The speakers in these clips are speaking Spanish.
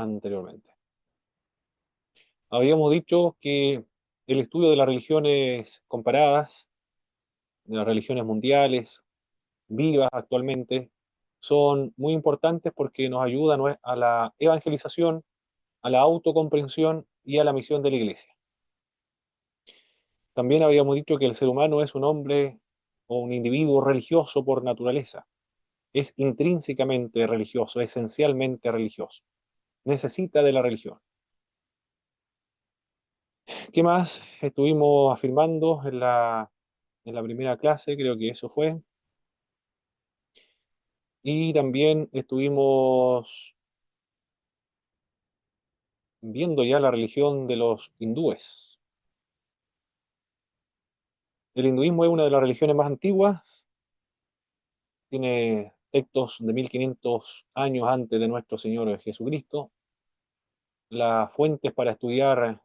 anteriormente. Habíamos dicho que el estudio de las religiones comparadas, de las religiones mundiales, vivas actualmente, son muy importantes porque nos ayudan a la evangelización, a la autocomprensión y a la misión de la Iglesia. También habíamos dicho que el ser humano es un hombre o un individuo religioso por naturaleza. Es intrínsecamente religioso, esencialmente religioso. Necesita de la religión. ¿Qué más estuvimos afirmando en la primera clase? Creo que eso fue. Y también estuvimos viendo ya la religión de los hindúes. El hinduismo es una de las religiones más antiguas, tiene textos de 1500 años antes de nuestro Señor Jesucristo. Las fuentes para estudiar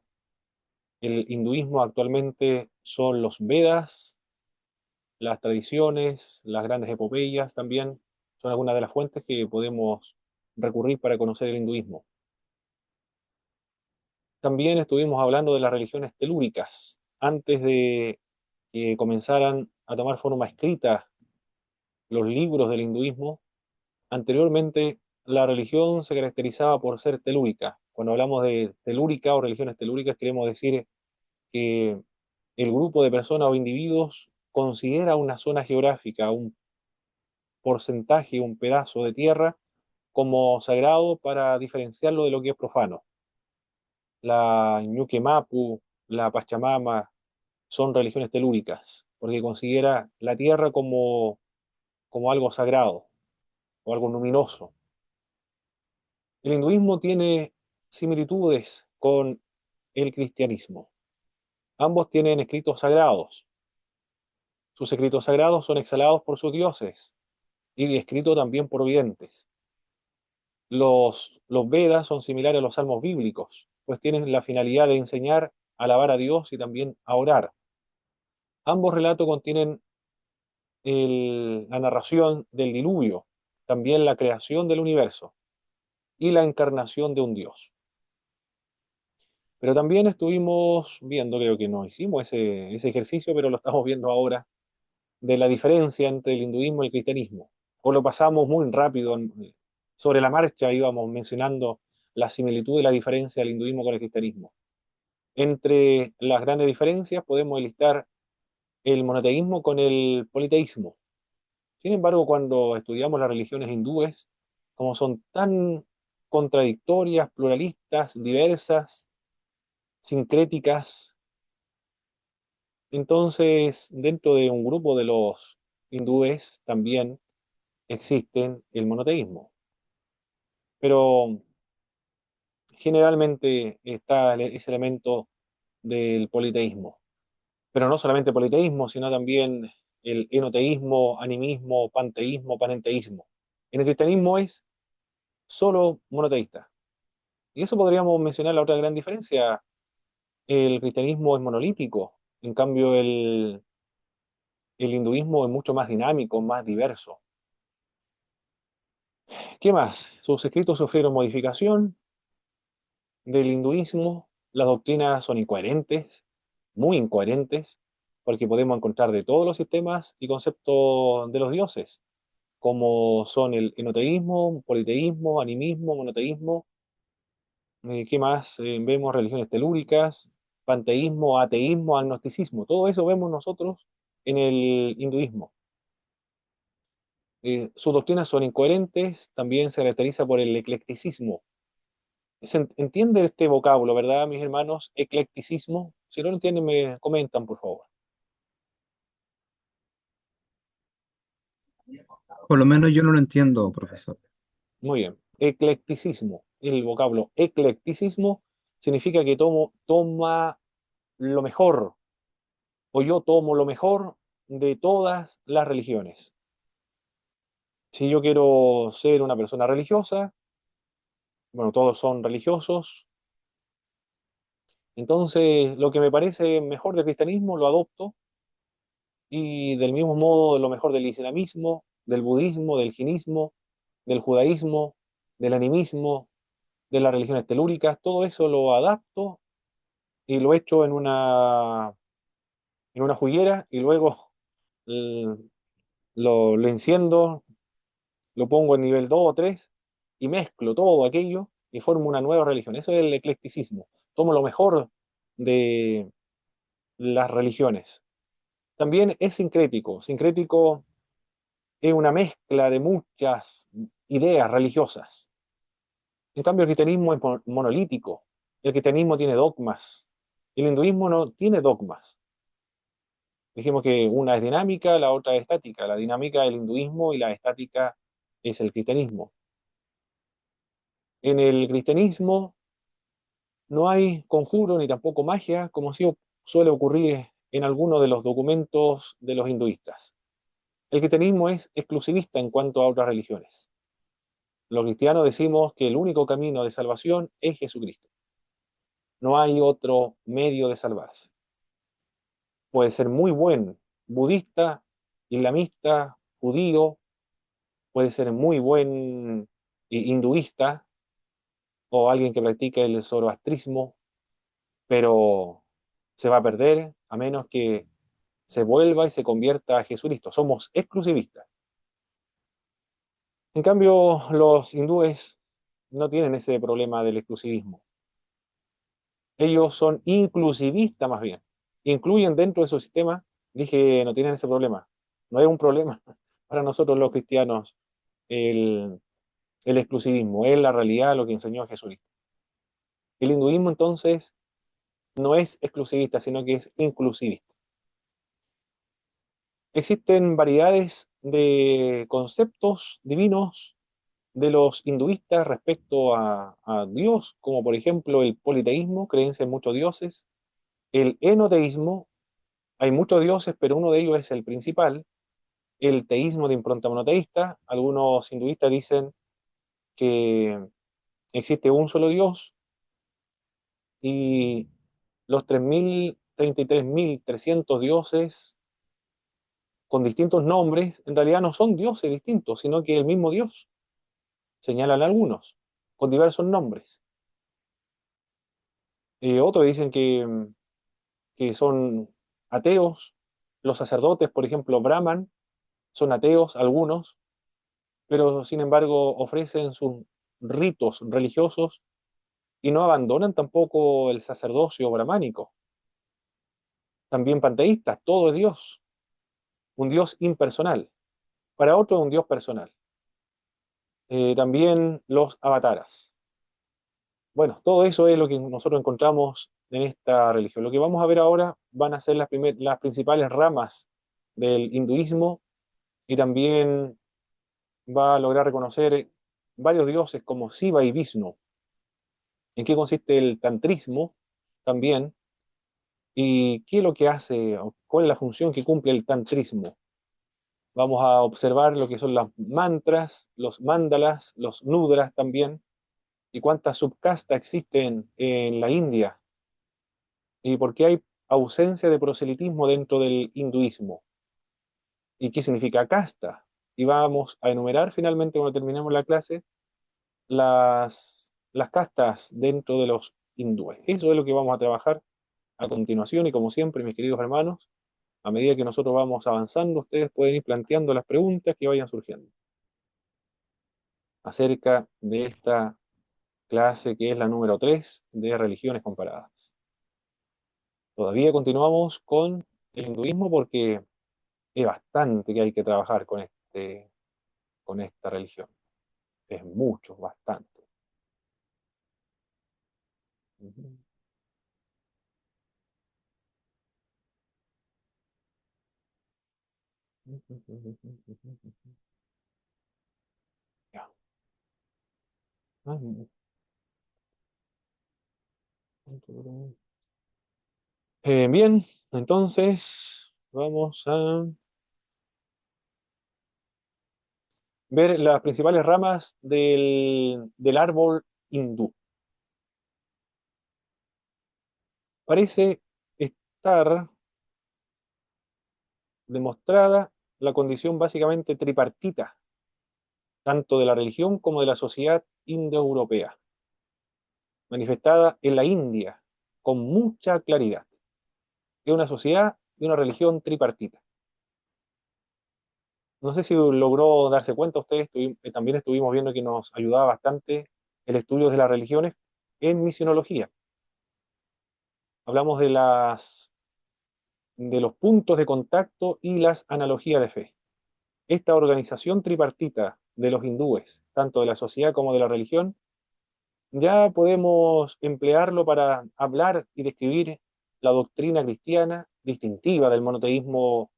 el hinduismo actualmente son los Vedas, las tradiciones, las grandes epopeyas también, son algunas de las fuentes que podemos recurrir para conocer el hinduismo. También estuvimos hablando de las religiones telúricas, antes de que comenzaran a tomar forma escrita los libros del hinduismo. Anteriormente, la religión se caracterizaba por ser telúrica. Cuando hablamos de telúrica o religiones telúricas, queremos decir que el grupo de personas o individuos considera una zona geográfica, un porcentaje, un pedazo de tierra como sagrado para diferenciarlo de lo que es profano. La Ñuque Mapu, la Pachamama, son religiones telúricas, porque considera la tierra como algo sagrado o algo luminoso. El hinduismo tiene similitudes con el cristianismo. Ambos tienen escritos sagrados. Sus escritos sagrados son exhalados por sus dioses y escritos también por videntes. Los Vedas son similares a los salmos bíblicos, pues tienen la finalidad de enseñar, alabar a Dios y también a orar. Ambos relatos contienen la narración del diluvio, también la creación del universo y la encarnación de un Dios. Pero también estuvimos viendo, creo que no hicimos ese ejercicio, pero lo estamos viendo ahora, de la diferencia entre el hinduismo y el cristianismo. O lo pasamos muy rápido, sobre la marcha íbamos mencionando la similitud y la diferencia del hinduismo con el cristianismo. Entre las grandes diferencias podemos listar el monoteísmo con el politeísmo. Sin embargo, cuando estudiamos las religiones hindúes, como son tan contradictorias, pluralistas, diversas, sincréticas, entonces dentro de un grupo de los hindúes también existen el monoteísmo. Pero generalmente está ese elemento del politeísmo. Pero no solamente politeísmo, sino también el enoteísmo, animismo, panteísmo, panenteísmo. En el cristianismo es solo monoteísta. Y eso podríamos mencionar la otra gran diferencia. El cristianismo es monolítico, en cambio el hinduismo es mucho más dinámico, más diverso. ¿Qué más? Sus escritos sufrieron modificación del hinduismo, las doctrinas son incoherentes, muy incoherentes, porque podemos encontrar de todos los sistemas y conceptos de los dioses, como son el enoteísmo, politeísmo, animismo, monoteísmo. ¿Qué más? Vemos religiones telúricas, panteísmo, ateísmo, agnosticismo. Todo eso vemos nosotros en el hinduismo. Sus doctrinas son incoherentes, también se caracteriza por el eclecticismo. Se entiende este vocablo, ¿verdad, mis hermanos? Eclecticismo. Si no lo entienden, me comentan, por favor. Por lo menos yo no lo entiendo, profesor. Muy bien. Eclecticismo. El vocablo eclecticismo significa que toma lo mejor, o yo tomo lo mejor de todas las religiones. Si yo quiero ser una persona religiosa, bueno, todos son religiosos, entonces lo que me parece mejor del cristianismo lo adopto y del mismo modo lo mejor del islamismo, del budismo, del jinismo, del judaísmo, del animismo. de las religiones telúricas, todo eso lo adapto y lo echo en una juguera y luego eh, lo enciendo, lo pongo en nivel 2 o 3 y mezclo todo aquello y formo una nueva religión. Eso es el eclecticismo. Tomo lo mejor de las religiones. También es sincrético. Sincrético es una mezcla de muchas ideas religiosas. En cambio, el cristianismo es monolítico. El cristianismo tiene dogmas. El hinduismo no tiene dogmas. Dijimos que una es dinámica, la otra es estática. La dinámica es el hinduismo y la estática es el cristianismo. En el cristianismo no hay conjuro ni tampoco magia, como sí suele ocurrir en algunos de los documentos de los hinduistas. El cristianismo es exclusivista en cuanto a otras religiones. Los cristianos decimos que el único camino de salvación es Jesucristo. No hay otro medio de salvarse. Puede ser muy buen budista, islamista, judío, puede ser muy buen hinduista o alguien que practica el zoroastrismo, pero se va a perder a menos que se vuelva y se convierta a Jesucristo. Somos exclusivistas. En cambio, los hindúes no tienen ese problema del exclusivismo. Ellos son inclusivistas más bien. Incluyen dentro de su sistema, dije, no tienen ese problema. No es un problema para nosotros los cristianos el, el exclusivismo, es la realidad lo que enseñó Jesucristo. El hinduismo entonces no es exclusivista, sino que es inclusivista. Existen variedades de conceptos divinos de los hinduistas respecto a Dios, como por ejemplo el politeísmo, creencia en muchos dioses, el enoteísmo, hay muchos dioses, pero uno de ellos es el principal, el teísmo de impronta monoteísta, algunos hinduistas dicen que existe un solo Dios y los 33.300 dioses con distintos nombres, en realidad no son dioses distintos, sino que el mismo Dios, señalan algunos, con diversos nombres. Otros dicen que son ateos, los sacerdotes, por ejemplo, Brahman, son ateos algunos, pero sin embargo ofrecen sus ritos religiosos y no abandonan tampoco el sacerdocio brahmánico. También panteístas, todo es Dios, un Dios impersonal, para otro un Dios personal. También los avataras. Bueno, todo eso es lo que nosotros encontramos en esta religión. Lo que vamos a ver ahora van a ser las principales ramas del hinduismo y también va a lograr reconocer varios dioses como Shiva y Vishnu. ¿En qué consiste el tantrismo también? ¿Y qué es lo que hace? ¿Cuál es la función que cumple el tantrismo? Vamos a observar lo que son los mantras, los mandalas, los nudras también, y cuántas subcastas existen en la India, y por qué hay ausencia de proselitismo dentro del hinduismo, y qué significa casta. Y vamos a enumerar finalmente, cuando terminemos la clase, las castas dentro de los hindúes. Eso es lo que vamos a trabajar a continuación, y como siempre, mis queridos hermanos, a medida que nosotros vamos avanzando, ustedes pueden ir planteando las preguntas que vayan surgiendo acerca de esta clase que es la número 3 de religiones comparadas. Todavía continuamos con el hinduismo porque es bastante que hay que trabajar con esta religión. Es mucho, bastante. Ujú. Ya. Bien, entonces vamos a ver las principales ramas del árbol hindú. Parece estar demostrada la condición básicamente tripartita, tanto de la religión como de la sociedad indoeuropea. manifestada en la India con mucha claridad. Es una sociedad y una religión tripartita. No sé si logró darse cuenta ustedes, también estuvimos viendo que nos ayudaba bastante el estudio de las religiones en misionología. Hablamos de los puntos de contacto y las analogías de fe. Esta organización tripartita de los hindúes, tanto de la sociedad como de la religión, ya podemos emplearlo para hablar y describir la doctrina cristiana distintiva del monoteísmo,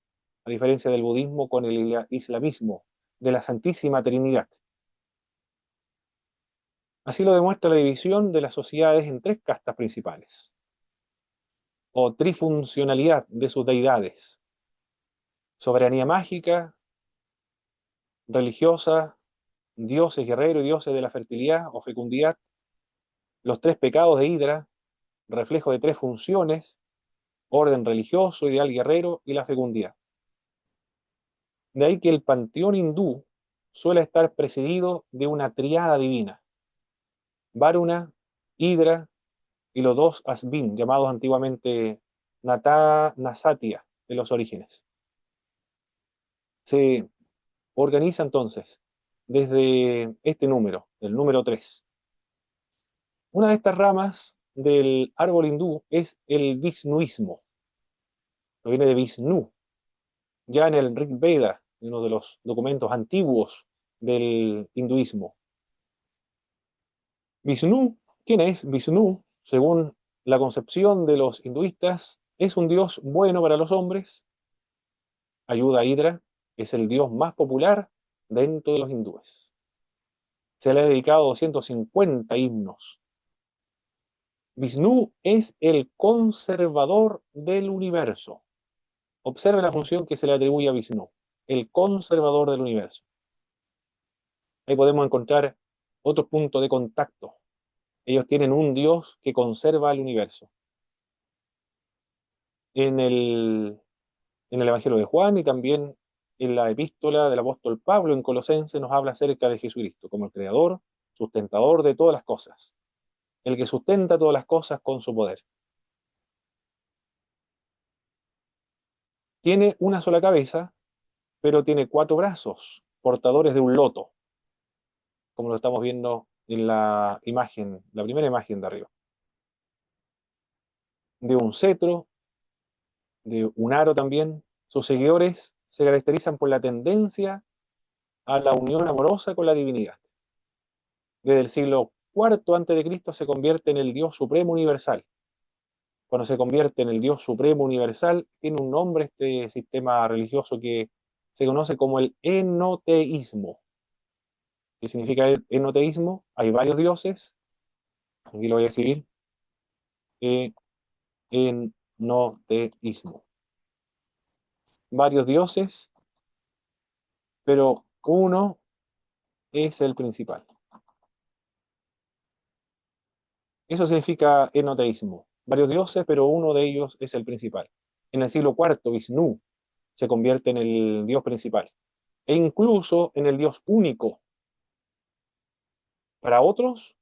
a diferencia del budismo con el islamismo, de la Santísima Trinidad. Así lo demuestra la división de las sociedades en tres castas principales, o trifuncionalidad de sus deidades: soberanía mágica, religiosa, dioses guerreros y dioses de la fertilidad o fecundidad, los tres pecados de Hidra, reflejo de tres funciones: orden religioso, ideal guerrero y la fecundidad. De ahí que el panteón hindú suele estar presidido de una triada divina: Varuna, Hidra y los dos Asvin, llamados antiguamente Nata Nasatya de los orígenes. Se organiza entonces desde este número, el número 3. Una de estas ramas del árbol hindú es el Vishnuismo. Proviene de Vishnu, ya en el Rig Veda, uno de los documentos antiguos del hinduismo. Vishnu, ¿quién es? Vishnu, según la concepción de los hinduistas, es un dios bueno para los hombres, ayuda a Hidra, es el dios más popular dentro de los hindúes. Se le ha dedicado 250 himnos. Vishnu es el conservador del universo. Observe la función que se le atribuye a Vishnu, el conservador del universo. Ahí podemos encontrar otros puntos de contacto. Ellos tienen un Dios que conserva el universo. En el Evangelio de Juan y también en la epístola del apóstol Pablo en Colosenses nos habla acerca de Jesucristo como el creador, sustentador de todas las cosas, el que sustenta todas las cosas con su poder. Tiene una sola cabeza, pero tiene 4 brazos, portadores de un loto, como lo estamos viendo en la imagen, la primera imagen de arriba. De un cetro, de un aro también. Sus seguidores se caracterizan por la tendencia a la unión amorosa con la divinidad. Desde el siglo IV a.C. se convierte en el Dios Supremo Universal. Cuando se convierte en el Dios Supremo Universal, tiene un nombre este sistema religioso que se conoce como el enoteísmo. ¿Qué significa el enoteísmo? Hay varios dioses, aquí lo voy a escribir, enoteísmo. Varios dioses, pero uno es el principal. Eso significa enoteísmo. Varios dioses, pero uno de ellos es el principal. En el siglo IV, Vishnu se convierte en el dios principal, e incluso en el dios único. Para otros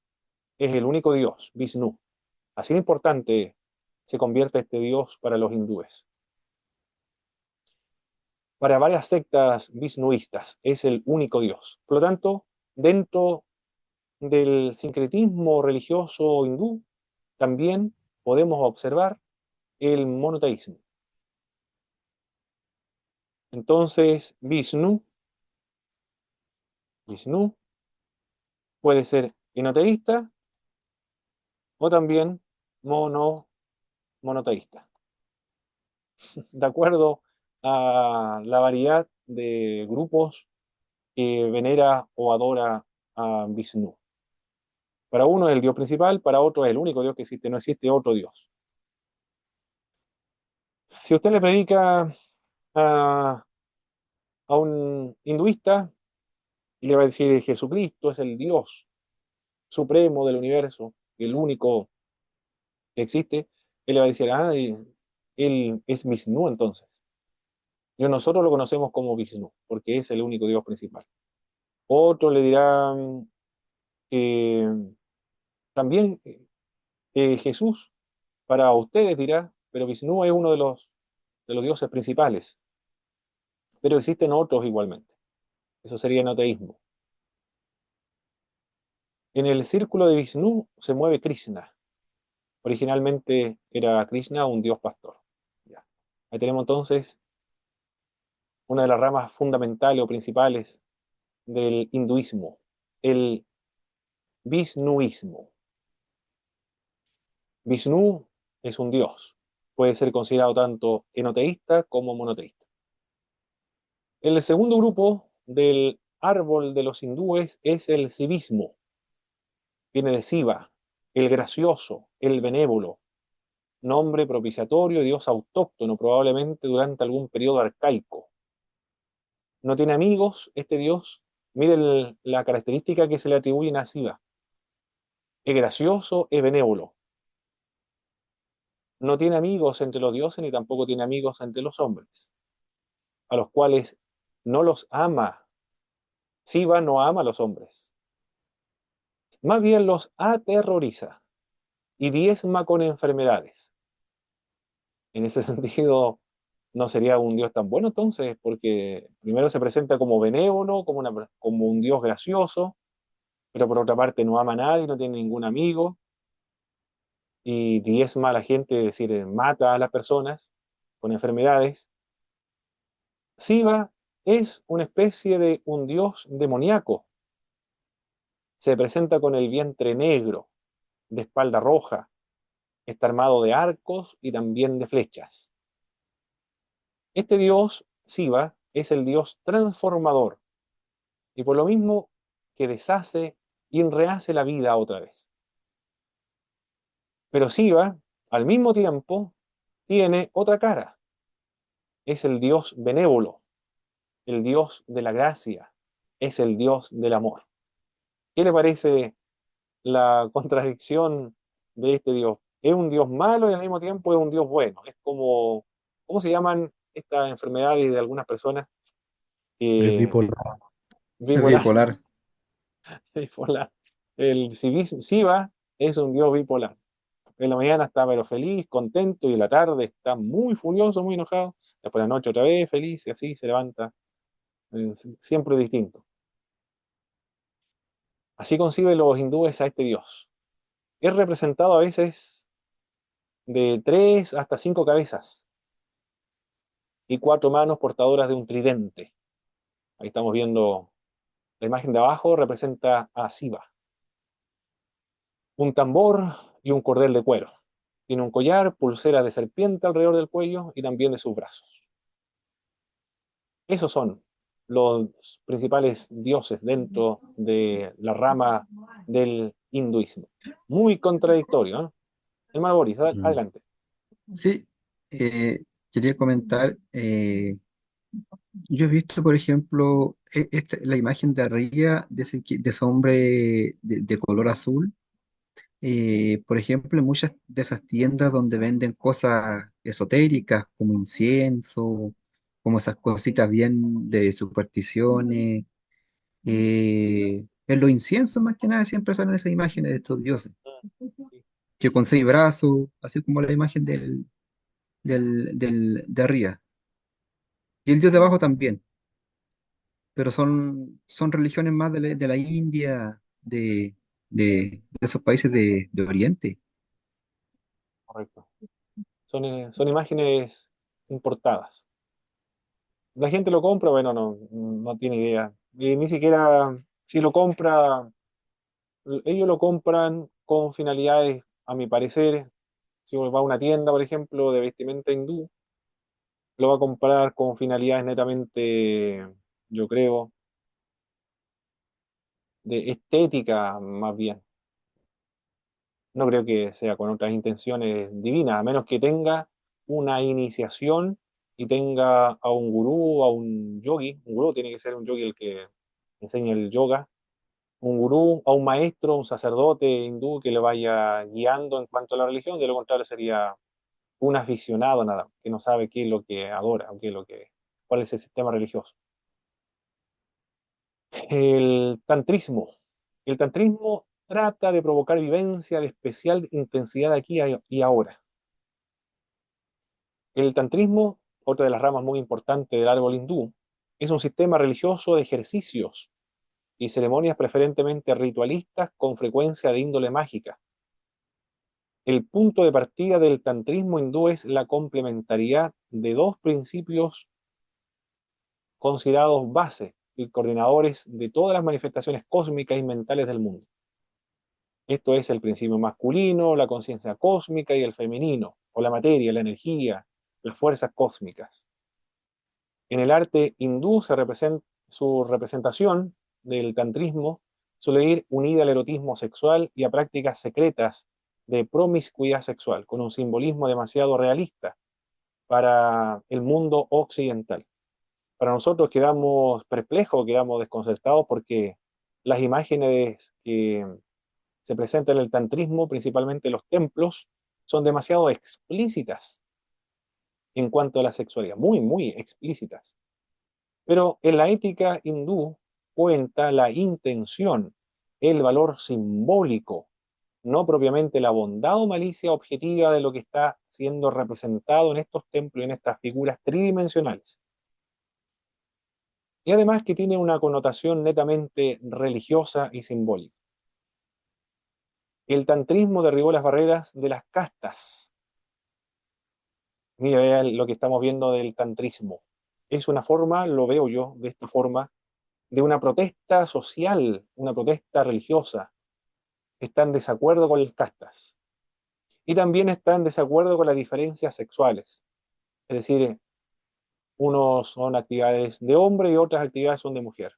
es el único dios, Vishnu. Así de importante se convierte este dios para los hindúes. Para varias sectas vishnuistas es el único dios. Por lo tanto, dentro del sincretismo religioso hindú, también podemos observar el monoteísmo. Entonces, Vishnu puede ser enoteísta o también monoteísta, de acuerdo a la variedad de grupos que venera o adora a Vishnu. Para uno es el dios principal, para otro es el único dios que existe, no existe otro dios. Si usted le predica a, a un hinduista y le va a decir Jesucristo es el Dios supremo del universo, el único que existe, él le va a decir, él es Vishnu entonces. Y nosotros lo conocemos como Vishnu, porque es el único Dios principal. Otro le dirá que también Jesús, para ustedes dirá, pero Vishnu es uno de los dioses principales, pero existen otros igualmente. Eso sería enoteísmo. En el círculo de Vishnu se mueve Krishna. Originalmente era Krishna un dios pastor. Ya. Ahí tenemos entonces una de las ramas fundamentales o principales del hinduismo, el Vishnuismo. Vishnu es un dios. Puede ser considerado tanto enoteísta como monoteísta. El segundo grupo del árbol de los hindúes es el civismo. Viene de Siva, el gracioso, el benévolo, nombre propiciatorio de dios autóctono, probablemente durante algún periodo arcaico. No tiene amigos este dios. Miren la característica que se le atribuyen a Siva. Es gracioso, es benévolo. No tiene amigos entre los dioses ni tampoco tiene amigos entre los hombres, a los cuales no los ama. Siva no ama a los hombres, más bien los aterroriza y diezma con enfermedades. En ese sentido, no sería un dios tan bueno entonces, porque primero se presenta como benévolo, como un dios gracioso, pero por otra parte no ama a nadie, no tiene ningún amigo, y diezma a la gente, es decir, mata a las personas con enfermedades. Siva es una especie de un dios demoníaco. Se presenta con el vientre negro, de espalda roja, está armado de arcos y también de flechas. Este dios, Siva, es el dios transformador y por lo mismo que deshace y rehace la vida otra vez. Pero Siva, al mismo tiempo, tiene otra cara. Es el dios benévolo, el dios de la gracia, es el dios del amor. ¿Qué le parece la contradicción de este dios? Es un dios malo y al mismo tiempo es un dios bueno. Es como, ¿cómo se llaman estas enfermedades de algunas personas? Es Eh, bipolar. Es bipolar, bipolar. bipolar. El Siva es un dios bipolar. En la mañana está pero feliz, contento, y en la tarde está muy furioso, muy enojado. Después de la noche otra vez feliz y así se levanta. Siempre distinto. Así conciben los hindúes a este dios. Es representado a veces de 3 hasta 5 cabezas y 4 manos portadoras de un tridente. Ahí estamos viendo la imagen de abajo, representa a Siva. Un tambor y un cordel de cuero. Tiene un collar, pulsera de serpiente alrededor del cuello y también de sus brazos. Esos son los principales dioses dentro de la rama del hinduismo. Muy contradictorio, ¿eh? Hermano Boris, Mm. adelante. Sí, quería comentar, yo he visto, por ejemplo, la imagen de arriba de ese hombre de color azul. Por ejemplo, en muchas de esas tiendas donde venden cosas esotéricas como incienso, como esas cositas bien de supersticiones, en los inciensos más que nada siempre salen esas imágenes de estos dioses, Sí, que con 6 brazos, así como la imagen de arriba, y el dios de abajo también, pero son religiones más de la India, de esos países de Oriente. correcto. Son imágenes importadas. La gente lo compra, bueno, no tiene idea. Y ni siquiera si lo compra, ellos lo compran con finalidades, a mi parecer, si uno va a una tienda, por ejemplo, de vestimenta hindú, lo va a comprar con finalidades netamente, yo creo, de estética más bien. No creo que sea con otras intenciones divinas, a menos que tenga una iniciación y tenga a un gurú, a un yogi. Un gurú tiene que ser un yogi el que enseña el yoga. Un gurú, a un maestro, un sacerdote hindú que le vaya guiando en cuanto a la religión. De lo contrario sería un aficionado nada, que no sabe qué es lo que adora, o qué es cuál es el sistema religioso. El tantrismo. El tantrismo trata de provocar vivencia de especial intensidad aquí y ahora. El tantrismo, otra de las ramas muy importantes del árbol hindú, es un sistema religioso de ejercicios y ceremonias preferentemente ritualistas con frecuencia de índole mágica. El punto de partida del tantrismo hindú es la complementariedad de dos principios considerados base y coordinadores de todas las manifestaciones cósmicas y mentales del mundo. Esto es el principio masculino, la conciencia cósmica y el femenino, o la materia, la energía, las fuerzas cósmicas. En el arte hindú su representación del tantrismo suele ir unida al erotismo sexual y a prácticas secretas de promiscuidad sexual, con un simbolismo demasiado realista para el mundo occidental. Para nosotros quedamos perplejos, quedamos desconcertados porque las imágenes que se presentan en el tantrismo, principalmente en los templos, son demasiado explícitas en cuanto a la sexualidad, muy, muy explícitas. Pero en la ética hindú cuenta la intención, el valor simbólico, no propiamente la bondad o malicia objetiva de lo que está siendo representado en estos templos y en estas figuras tridimensionales. Y además que tiene una connotación netamente religiosa y simbólica. El tantrismo derribó las barreras de las castas. Mira, vean lo que estamos viendo del tantrismo. Es una forma, lo veo yo de esta forma, de una protesta social, una protesta religiosa. Está en desacuerdo con las castas. Y también está en desacuerdo con las diferencias sexuales. Es decir, unos son actividades de hombre y otras actividades son de mujer.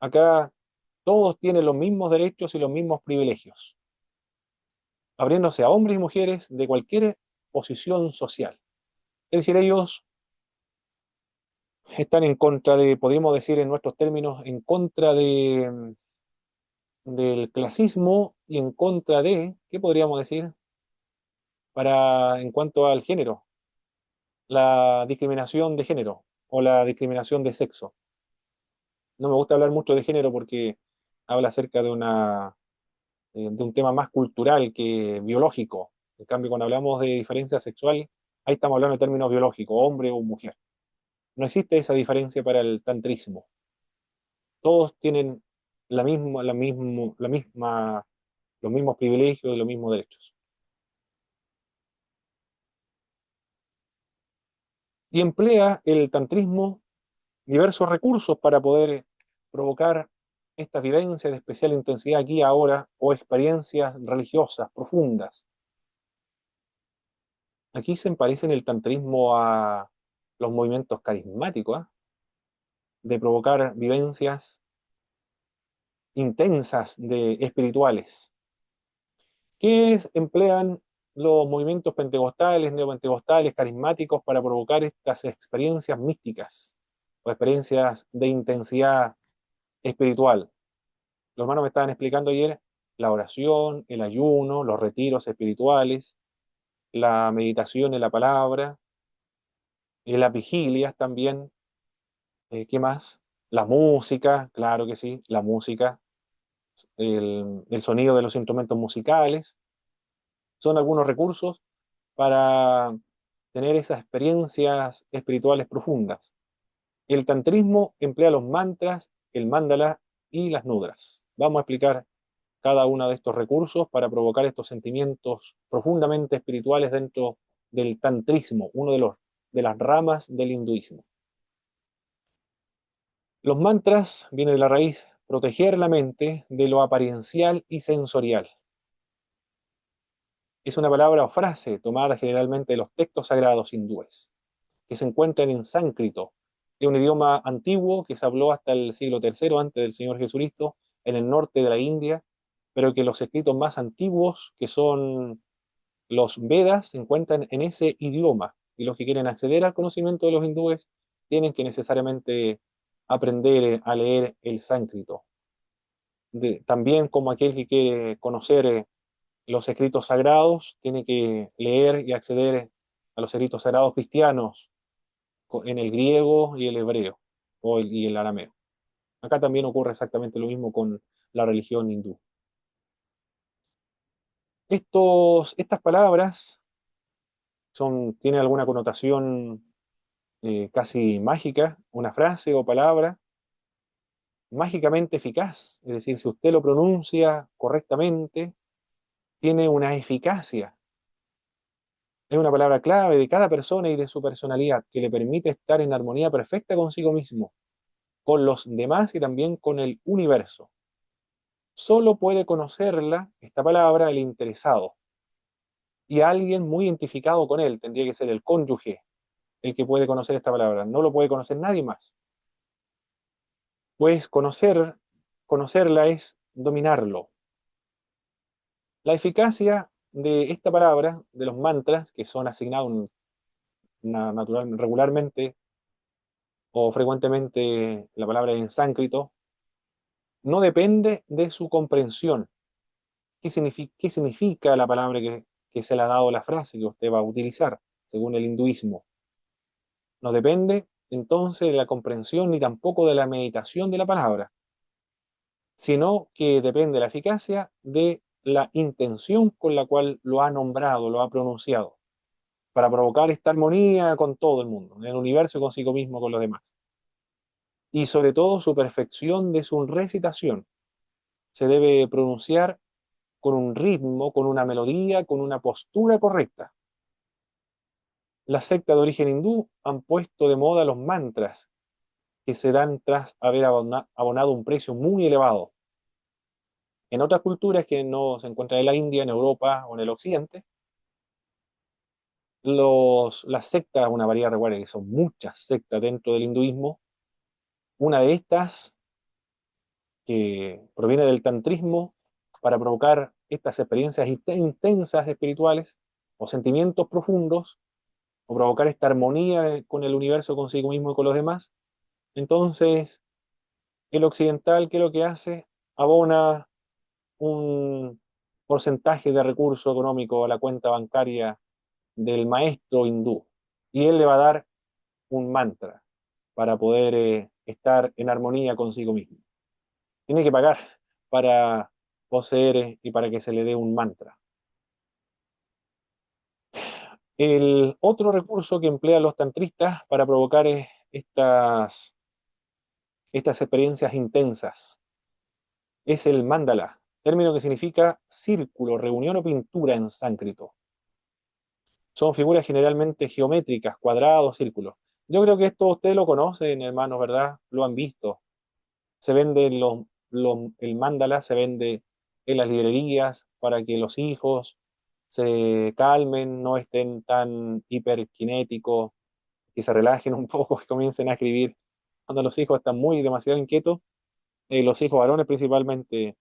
Acá todos tienen los mismos derechos y los mismos privilegios, abriéndose a hombres y mujeres de cualquier posición social. Es decir, ellos están en contra de, podríamos decir en nuestros términos, en contra del clasismo y en contra de, ¿qué podríamos decir? En cuanto al género, la discriminación de género o la discriminación de sexo. No me gusta hablar mucho de género porque habla acerca de un tema más cultural que biológico. En cambio, cuando hablamos de diferencia sexual, ahí estamos hablando de términos biológicos, hombre o mujer. No existe esa diferencia para el tantrismo. Todos tienen los mismos privilegios y los mismos derechos. Y emplea el tantrismo diversos recursos para poder provocar estas vivencias de especial intensidad aquí ahora o experiencias religiosas profundas. Aquí se parecen el tantrismo a los movimientos carismáticos, ¿eh? De provocar vivencias intensas de espirituales que emplean los movimientos pentecostales, neopentecostales, carismáticos para provocar estas experiencias místicas o experiencias de intensidad espiritual. Los hermanos me estaban explicando ayer la oración, el ayuno, los retiros espirituales, la meditación en la palabra, y las vigilias también. ¿Qué más? La música, claro que sí, la música, el sonido de los instrumentos musicales, son algunos recursos para tener esas experiencias espirituales profundas. El tantrismo emplea los mantras, el mandala y las nudras. Vamos a explicar cada uno de estos recursos para provocar estos sentimientos profundamente espirituales dentro del tantrismo, uno de las ramas del hinduismo. Los mantras vienen de la raíz proteger la mente de lo apariencial y sensorial. Es una palabra o frase tomada generalmente de los textos sagrados hindúes, que se encuentran en sánscrito, es un idioma antiguo que se habló hasta el siglo III antes del Señor Jesucristo en el norte de la India, pero que los escritos más antiguos, que son los Vedas, se encuentran en ese idioma, y los que quieren acceder al conocimiento de los hindúes tienen que necesariamente aprender a leer el sánscrito. También como aquel que quiere conocer los escritos sagrados, tiene que leer y acceder a los escritos sagrados cristianos en el griego y el hebreo y el arameo. Acá también ocurre exactamente lo mismo con la religión hindú. Estas palabras tienen alguna connotación casi mágica, una frase o palabra mágicamente eficaz, es decir, si usted lo pronuncia correctamente, tiene una eficacia. Es una palabra clave de cada persona y de su personalidad que le permite estar en armonía perfecta consigo mismo, con los demás y también con el universo. Solo puede conocerla, esta palabra, el interesado y alguien muy identificado con él. Tendría que ser el cónyuge el que puede conocer esta palabra. No lo puede conocer nadie más. Pues conocerla es dominarlo. La eficacia de esta palabra, de los mantras, que son asignados regularmente o frecuentemente la palabra en sánscrito, no depende de su comprensión. Qué significa la palabra que se le ha dado la frase que usted va a utilizar, según el hinduismo? No depende entonces de la comprensión ni tampoco de la meditación de la palabra, sino que depende de la eficacia de la intención con la cual lo ha nombrado, lo ha pronunciado, para provocar esta armonía con todo el mundo, en el universo y consigo mismo, con los demás. Y sobre todo su perfección de su recitación. Se debe pronunciar con un ritmo, con una melodía, con una postura correcta. Las sectas de origen hindú han puesto de moda los mantras, que se dan tras haber abonado un precio muy elevado. En otras culturas que no se encuentran en la India, en Europa o en el Occidente, las sectas, una variedad, recuerda que son muchas sectas dentro del hinduismo. Una de estas, que proviene del tantrismo, para provocar estas experiencias intensas espirituales o sentimientos profundos, o provocar esta armonía con el universo, consigo mismo y con los demás. Entonces, el occidental, ¿qué es lo que hace? Abona un porcentaje de recurso económico a la cuenta bancaria del maestro hindú y él le va a dar un mantra para poder estar en armonía consigo mismo. Tiene que pagar para poseer y para que se le dé un mantra. El otro recurso que emplean los tantristas para provocar estas experiencias intensas es el mandala, término que significa círculo, reunión o pintura en sánscrito. Son figuras generalmente geométricas, cuadrados, círculos. Yo creo que esto ustedes lo conocen, hermanos, ¿verdad? Lo han visto. Se vende el mandala, se vende en las librerías para que los hijos se calmen, no estén tan hiperkinéticos, que se relajen un poco, que comiencen a escribir. Cuando los hijos están muy demasiado inquietos, los hijos varones principalmente,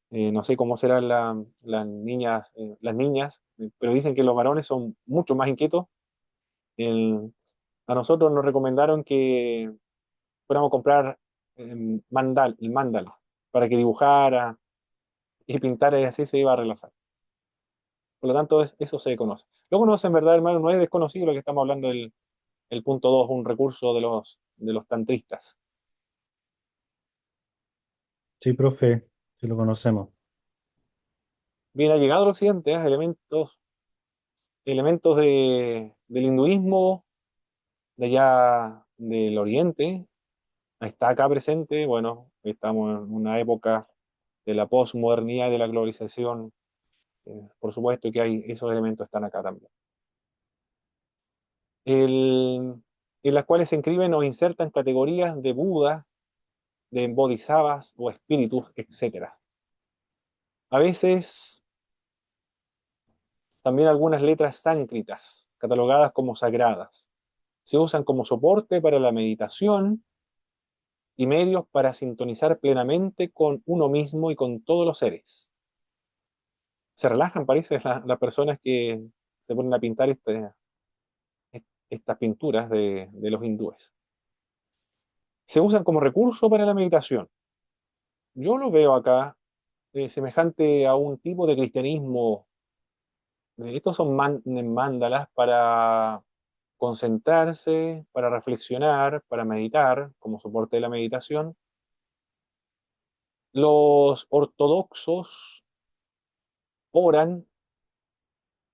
no sé cómo serán las niñas, pero dicen que los varones son mucho más inquietos. El- a nosotros nos recomendaron que fuéramos a comprar el mandala para que dibujara y pintara y así se iba a relajar. Por lo tanto, eso se conoce. Lo conocen, ¿verdad, hermano? No es desconocido lo que estamos hablando el punto 2, un recurso de los tantristas. Sí, profe, sí lo conocemos. Bien, ha llegado al occidente, elementos del hinduismo, de allá del oriente, está acá presente. Bueno, estamos en una época de la posmodernidad y de la globalización. Por supuesto que esos elementos están acá también. En las cuales se inscriben o insertan categorías de Buda, de bodhisattvas o espíritus, etcétera. A veces también algunas letras sánscritas, catalogadas como sagradas, se usan como soporte para la meditación y medios para sintonizar plenamente con uno mismo y con todos los seres. Se relajan, parece, las personas que se ponen a pintar estas pinturas de los hindúes. Se usan como recurso para la meditación. Yo lo veo acá semejante a un tipo de cristianismo. Estos son mandalas para concentrarse, para reflexionar, para meditar, como soporte de la meditación. Los ortodoxos oran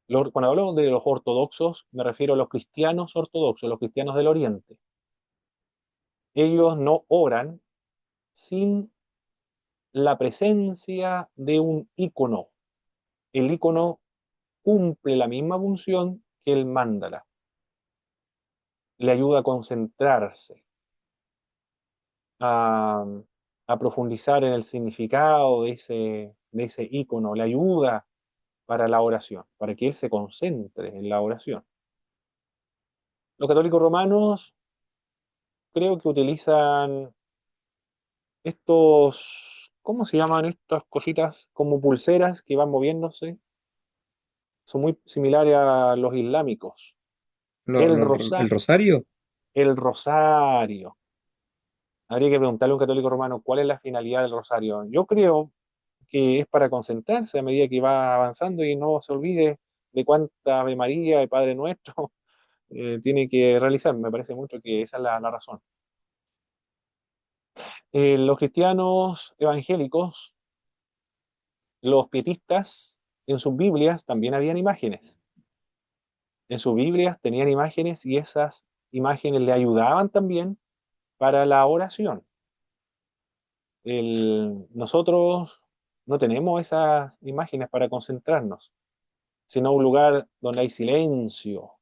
Cuando hablo de los ortodoxos, me refiero a los cristianos ortodoxos, los cristianos del Oriente. Ellos no oran sin la presencia de un ícono. El ícono cumple la misma función que el mándala. Le ayuda a concentrarse, a, a profundizar en el significado de ese ícono, le ayuda para la oración, para que él se concentre en la oración. Los católicos romanos creo que utilizan estos, ¿cómo se llaman estas cositas? Como pulseras que van moviéndose. Son muy similares a los islámicos. El El rosario, rosario. el rosario. Habría que preguntarle a un católico romano cuál es la finalidad del rosario. Yo creo que es para concentrarse a medida que va avanzando y no se olvide de cuánta Ave María y Padre Nuestro tiene que realizar. Me parece mucho que esa es la razón. Los cristianos evangélicos, los pietistas, en sus Biblias también habían imágenes. En sus Biblias tenían imágenes y esas imágenes le ayudaban también para la oración. Nosotros no tenemos esas imágenes para concentrarnos, sino un lugar donde hay silencio.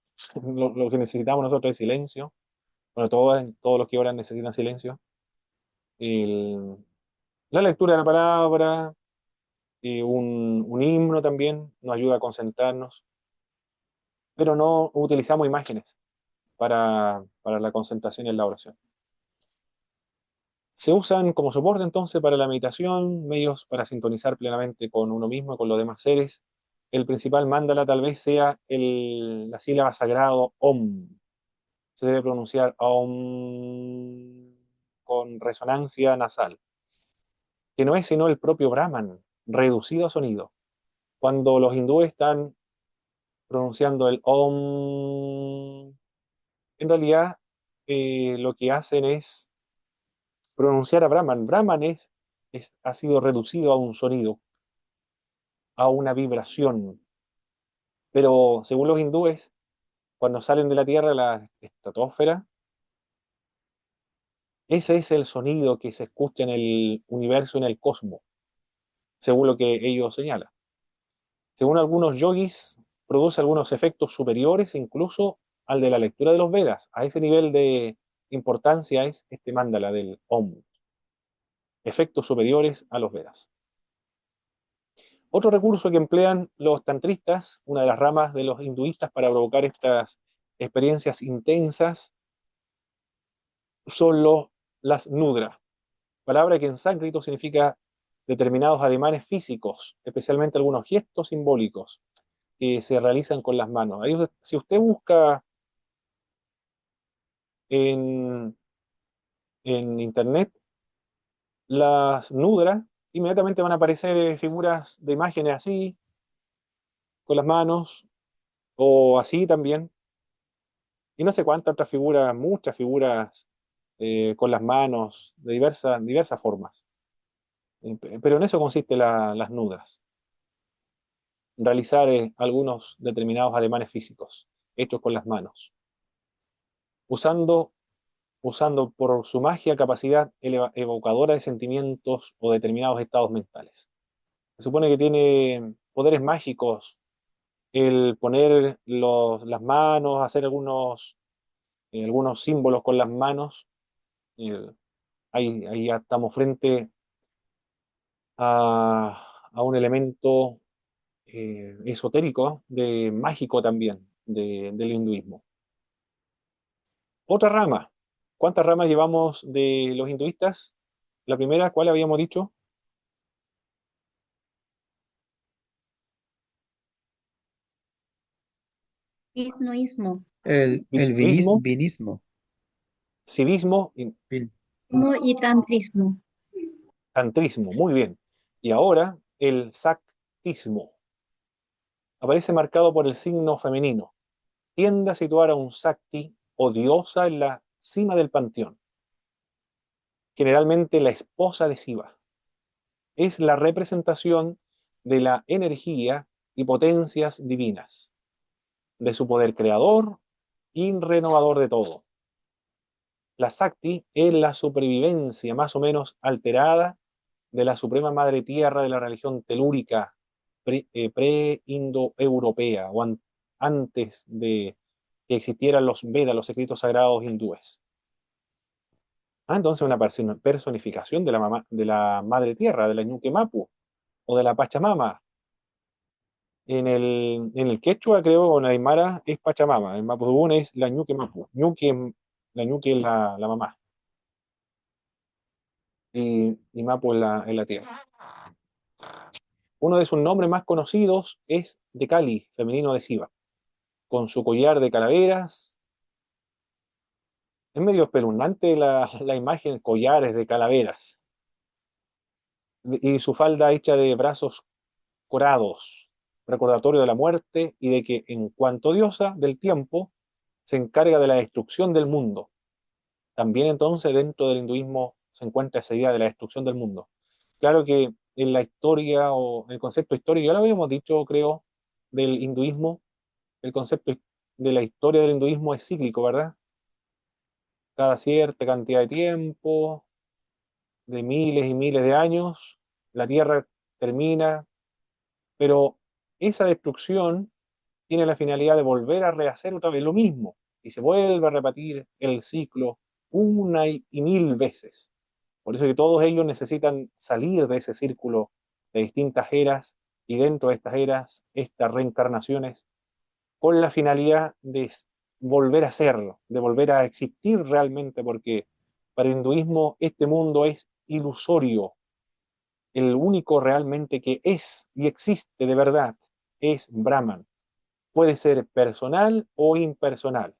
Lo que necesitamos nosotros es silencio. Bueno, todos los que oran necesitan silencio. El- la lectura de la palabra, un himno también nos ayuda a concentrarnos, pero no utilizamos imágenes para la concentración en la oración. Se usan como soporte entonces para la meditación, medios para sintonizar plenamente con uno mismo y con los demás seres. El principal mándala tal vez sea la sílaba sagrado Om. Se debe pronunciar Om con resonancia nasal, que no es sino el propio Brahman, reducido a sonido. Cuando los hindúes están pronunciando el Om, en realidad lo que hacen es pronunciar a Brahman. Brahman ha sido reducido a un sonido, a una vibración. Pero según los hindúes, cuando salen de la Tierra, la estratosfera, ese es el sonido que se escucha en el universo, en el cosmos, según lo que ellos señalan. Según algunos yogis, produce algunos efectos superiores incluso al de la lectura de los Vedas. A ese nivel de importancia es este mándala del Om. Efectos superiores a los Vedas. Otro recurso que emplean los tantristas, una de las ramas de los hinduistas para provocar estas experiencias intensas, son las nudras, palabra que en sánscrito significa determinados ademanes físicos, especialmente algunos gestos simbólicos que se realizan con las manos. Ahí, si usted busca en, en internet las nudras, inmediatamente van a aparecer figuras de imágenes así, con las manos, o así también, y no sé cuántas otras figuras, muchas figuras con las manos, de diversas formas. Pero en eso consiste las nudas, realizar algunos determinados ademanes físicos, hechos con las manos, usando, usando por su magia capacidad evocadora de sentimientos o determinados estados mentales. Se supone que tiene poderes mágicos el poner las manos, hacer algunos símbolos con las manos. eh, ahí ya estamos frente a un elemento esotérico, mágico también, del hinduismo. Otra rama. ¿Cuántas ramas llevamos de los hinduistas? La primera, ¿cuál habíamos dicho? Isnoísmo El Vishnuismo, vinismo. sivismo y y tantrismo. tantrismo. Muy bien. Y ahora el saktismo. Aparece marcado por el signo femenino. Tiende a situar a un sakti o diosa en la cima del panteón, generalmente la esposa de Shiva. Es la representación de la energía y potencias divinas. de su poder creador y renovador de todo. La Sakti es la supervivencia más o menos alterada de la Suprema Madre Tierra de la religión telúrica pre-indoeuropea o antes de que existieran los Vedas, los escritos sagrados hindúes. Entonces una personificación de la Madre Tierra, de la Ñuque Mapu o de la Pachamama. En el quechua, creo, o en el aymara es Pachamama, en Mapudungun es la Ñuque Mapu. La Ñuque es la mamá y Mapu es la tierra. Uno de sus nombres más conocidos es de Kali, femenino de Siva, con su collar de calaveras. Es medio espeluznante la imagen, collares de calaveras, y su falda hecha de brazos corados, recordatorio de la muerte y de que en cuanto diosa del tiempo se encarga de la destrucción del mundo. También entonces dentro del hinduismo se encuentra esa idea de la destrucción del mundo. Claro que en la historia o el concepto histórico, ya lo habíamos dicho, creo, del hinduismo, el concepto de la historia del hinduismo es cíclico, ¿verdad? Cada cierta cantidad de tiempo, de miles y miles de años, la Tierra termina, pero esa destrucción tiene la finalidad de volver a rehacer otra vez lo mismo y se vuelve a repetir el ciclo una y mil veces. Por eso que todos ellos necesitan salir de ese círculo de distintas eras y dentro de estas eras, estas reencarnaciones, con la finalidad de volver a serlo, de volver a existir realmente, porque para el hinduismo este mundo es ilusorio. El único realmente que es y existe de verdad es Brahman. Puede ser personal o impersonal.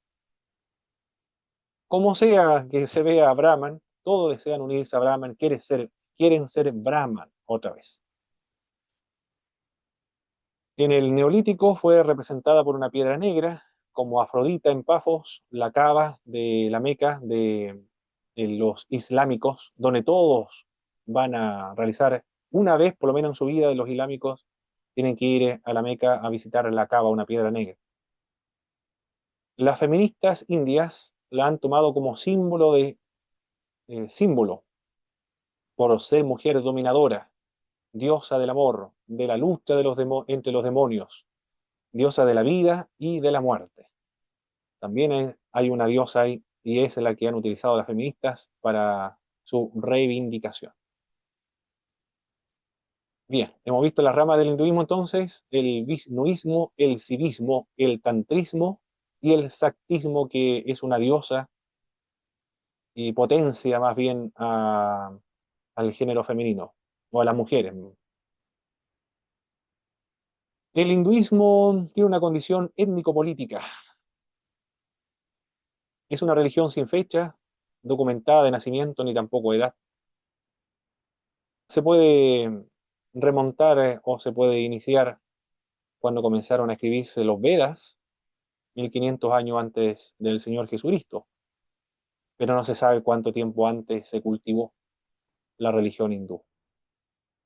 Como sea que se vea a Brahman, todos desean unirse a Brahman, quieren ser Brahman otra vez. En el Neolítico fue representada por una piedra negra, como Afrodita en Pafos, la Cava de la Meca de los islámicos, donde todos van a realizar una vez, por lo menos en su vida, de los islámicos, tienen que ir a la Meca a visitar la Cava, una piedra negra. Las feministas indias la han tomado como símbolo por ser mujer dominadora, diosa del amor, de la lucha entre los demonios, diosa de la vida y de la muerte. También hay una diosa ahí y es la que han utilizado las feministas para su reivindicación. Bien, hemos visto las ramas del hinduismo entonces, el visnuismo, el sivismo, el tantrismo y el saktismo, que es una diosa y potencia más bien al género femenino o a las mujeres. El hinduismo tiene una condición étnico-política. Es una religión sin fecha documentada de nacimiento ni tampoco de edad. Se puede remontar o se puede iniciar cuando comenzaron a escribirse los Vedas, 1500 años antes del Señor Jesucristo, pero no se sabe cuánto tiempo antes se cultivó la religión hindú.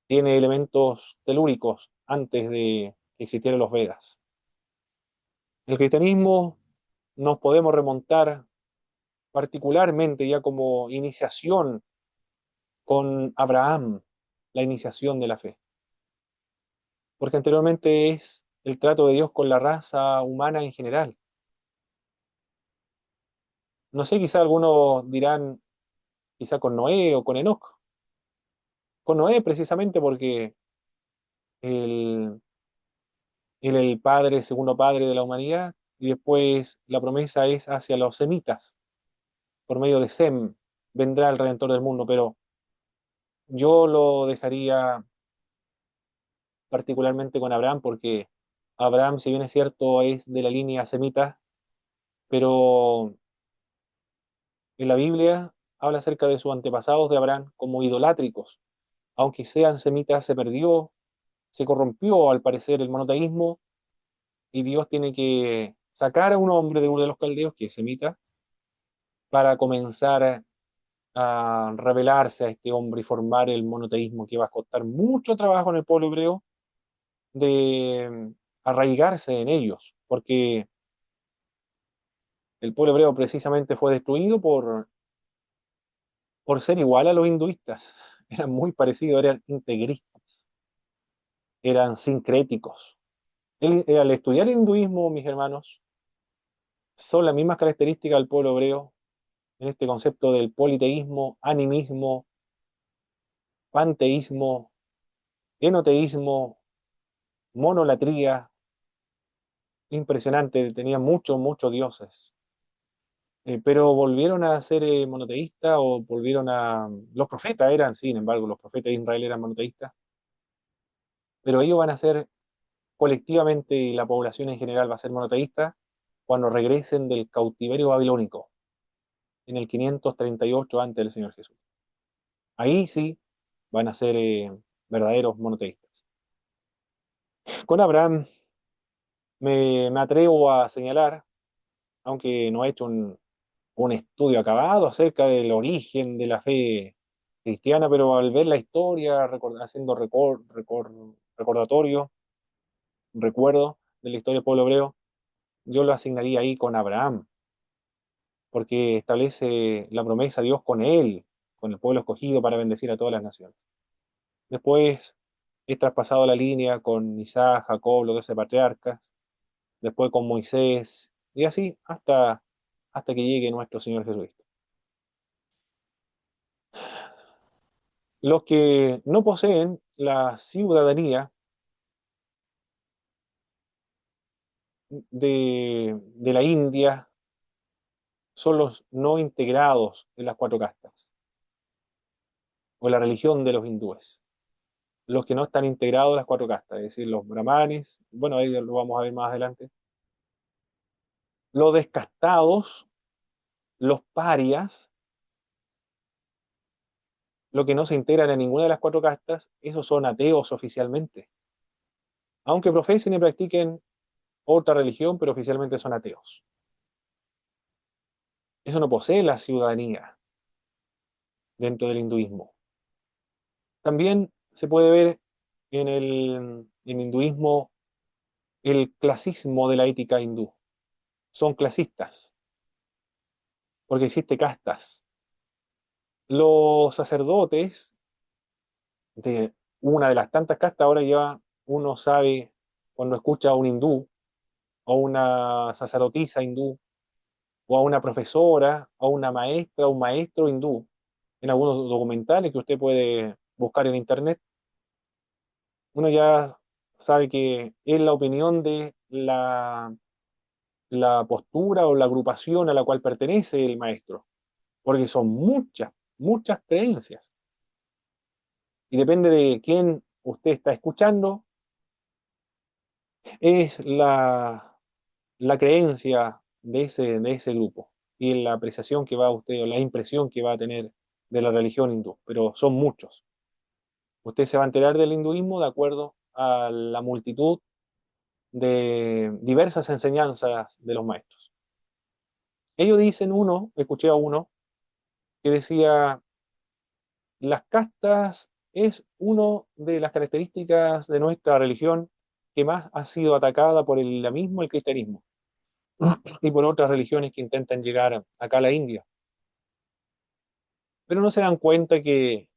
Tiene elementos telúricos antes de que existieran los Vedas. El cristianismo nos podemos remontar particularmente ya como iniciación con Abraham, la iniciación de la fe, porque anteriormente es el trato de Dios con la raza humana en general. No sé, quizá algunos dirán, quizá con Noé o con Enoc. Con Noé precisamente porque él, él es el padre, segundo padre de la humanidad, y después la promesa es hacia los semitas, por medio de Sem, vendrá el Redentor del mundo, pero yo lo dejaría particularmente con Abraham, porque Abraham, si bien es cierto, es de la línea semita, pero en la Biblia habla acerca de sus antepasados de Abraham como idolátricos. Aunque sean semitas, se perdió, se corrompió al parecer el monoteísmo, y Dios tiene que sacar a un hombre de uno de los caldeos, que es semita, para comenzar a revelarse a este hombre y formar el monoteísmo, que va a costar mucho trabajo en el pueblo hebreo de arraigarse en ellos, porque El pueblo hebreo precisamente fue destruido por ser igual a los hinduistas. Eran muy parecidos, eran integristas, eran sincréticos. Al estudiar el hinduismo, mis hermanos, son las mismas características del pueblo hebreo en este concepto del politeísmo, animismo, panteísmo, enoteísmo, monolatría. Impresionante, tenían muchos, muchos dioses. Pero volvieron a ser monoteístas o volvieron a... Los profetas eran, sin embargo, los profetas de Israel eran monoteístas, pero ellos van a ser colectivamente, y la población en general va a ser monoteísta cuando regresen del cautiverio babilónico en el 538 antes del Señor Jesús. Ahí sí van a ser verdaderos monoteístas. Con Abraham me atrevo a señalar, aunque no he hecho un estudio acabado acerca del origen de la fe cristiana, pero al ver la historia, haciendo recordatorio, recuerdo de la historia del pueblo hebreo, yo lo asignaría ahí con Abraham, porque establece la promesa de Dios con él, con el pueblo escogido para bendecir a todas las naciones. Después es traspasado la línea con Isaac, Jacob, los 12 patriarcas, después con Moisés, y así hasta que llegue nuestro Señor Jesucristo. Los que no poseen la ciudadanía de la India son los no integrados en las cuatro castas, o la religión de los hindúes. Los que no están integrados en las cuatro castas, es decir, los brahmanes, bueno, ahí lo vamos a ver más adelante, los descastados, los parias, los que no se integran en ninguna de las cuatro castas, esos son ateos oficialmente, aunque profesen y practiquen otra religión, pero oficialmente son ateos. Eso no posee la ciudadanía dentro del hinduismo. También se puede ver en hinduismo el clasismo de la ética hindú. Son clasistas, porque existe castas. Los sacerdotes de una de las tantas castas, ahora ya uno sabe cuando escucha a un hindú, o una sacerdotisa hindú, o a una profesora, o una maestra, o un maestro hindú, en algunos documentales que usted puede buscar en internet, uno ya sabe que es la opinión de la postura o la agrupación a la cual pertenece el maestro, porque son muchas, muchas creencias. Y depende de quién usted está escuchando, es la creencia de ese grupo y la apreciación que va a usted o la impresión que va a tener de la religión hindú, pero son muchos. Usted se va a enterar del hinduismo de acuerdo a la multitud de diversas enseñanzas de los maestros. Ellos dicen escuché a uno que decía, las castas es una de las características de nuestra religión que más ha sido atacada por el islamismo y el cristianismo y por otras religiones que intentan llegar acá a la India. Pero no se dan cuenta que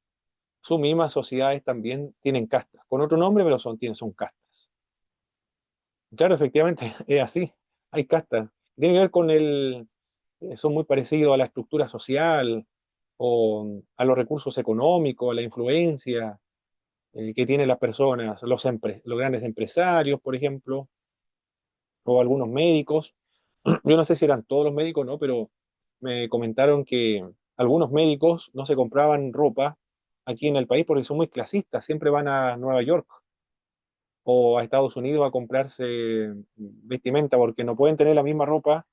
sus mismas sociedades también tienen castas, con otro nombre, pero son castas. Claro, efectivamente, es así, hay castas. Tiene que ver con son muy parecidos a la estructura social o a los recursos económicos, a la influencia que tienen las personas, los grandes empresarios, por ejemplo, o algunos médicos. Yo no sé si eran todos los médicos, ¿no? Pero me comentaron que algunos médicos no se compraban ropa aquí en el país porque son muy clasistas, siempre van a Nueva York o a Estados Unidos a comprarse vestimenta porque no pueden tener la misma ropa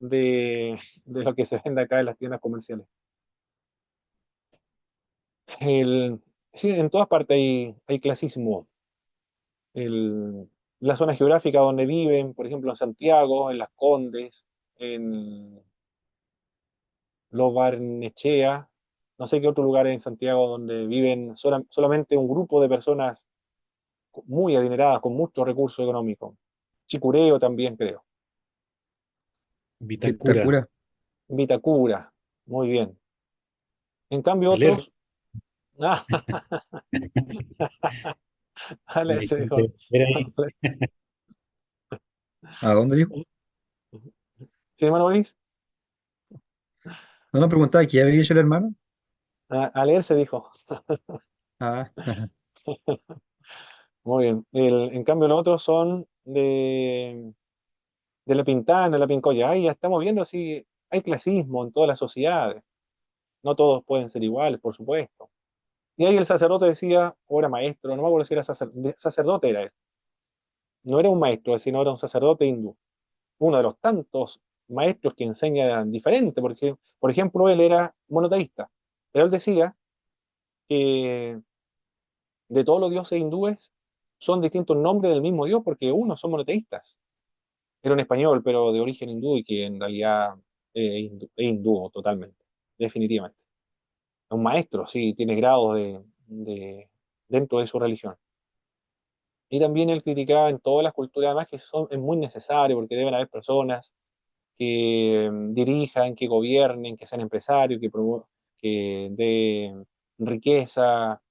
de lo que se vende acá en las tiendas comerciales. Sí, en todas partes hay clasismo. La zona geográfica donde viven, por ejemplo, en Santiago, en Las Condes, en Los Barnechea, no sé qué otro lugar en Santiago donde viven solamente un grupo de personas muy adineradas, con mucho recurso económico. Chicureo también, creo. Vitacura. Vitacura. Vitacura. Muy bien. En cambio, Alerce. otros. Ah, La se dijo. gente era ahí. ¿A dónde dijo? ¿Sí, hermano Boris? No me preguntaba que había hecho el hermano. A leer se dijo. Ah, Muy bien. En cambio, los otros son de la Pintana, la Pincoya. Ahí ya estamos viendo si hay clasismo en todas las sociedades. No todos pueden ser iguales, por supuesto. Y ahí el sacerdote decía, o era maestro, no me acuerdo si era sacerdote, era él. No era un maestro, sino era un sacerdote hindú. Uno de los tantos maestros que enseña diferente, porque, por ejemplo, él era monoteísta. Pero él decía que de todos los dioses hindúes son distintos nombres del mismo Dios, porque unos son monoteístas. Era un español, pero de origen hindú y que en realidad es hindú totalmente, definitivamente. Es un maestro, sí, tiene grados dentro de su religión. Y también él criticaba en todas las culturas, además que es muy necesario porque deben haber personas que dirijan, que gobiernen, que sean empresarios, que dé riqueza,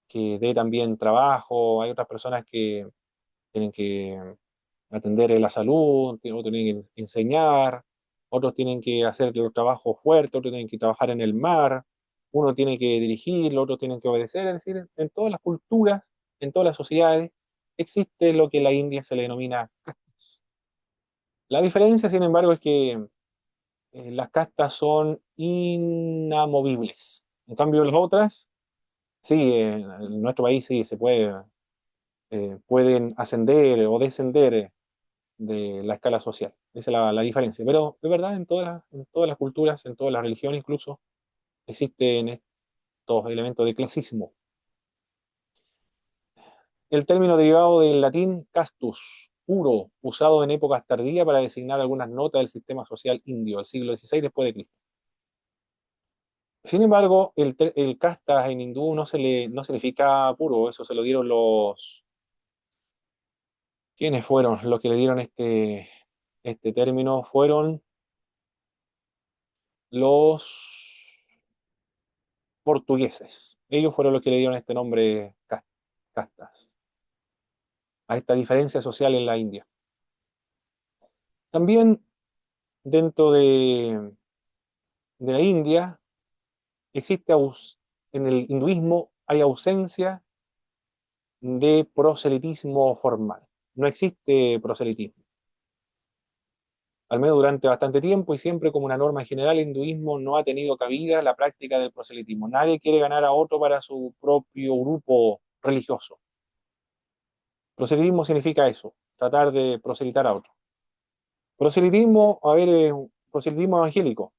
que dé también trabajo. Hay otras personas que tienen que atender la salud, otros tienen que enseñar, otros tienen que hacer los trabajos fuertes, otros tienen que trabajar en el mar, uno tiene que dirigir, otros tienen que obedecer. Es decir, en todas las culturas, en todas las sociedades, existe lo que en la India se le denomina castas. La diferencia, sin embargo, es que las castas son inamovibles. En cambio, las otras, sí, en nuestro país sí se pueden ascender o descender de la escala social. Esa es la diferencia. Pero de verdad, en todas las culturas, en todas las religiones incluso, existen estos elementos de clasismo. El término derivado del latín castus, puro, usado en épocas tardías para designar algunas notas del sistema social indio, del siglo XVI después de Cristo. Sin embargo, el casta en hindú no significa puro, eso se lo dieron los. ¿Quiénes fueron los que le dieron este término? Fueron los portugueses. Ellos fueron los que le dieron este nombre castas, a esta diferencia social en la India. También dentro de la India existe, en el hinduismo hay ausencia de proselitismo formal. No existe proselitismo, al menos durante bastante tiempo y siempre como una norma general, el hinduismo no ha tenido cabida la práctica del proselitismo. Nadie quiere ganar a otro para su propio grupo religioso. Proselitismo significa eso, tratar de proselitar a otro. Proselitismo, a ver, proselitismo evangélico.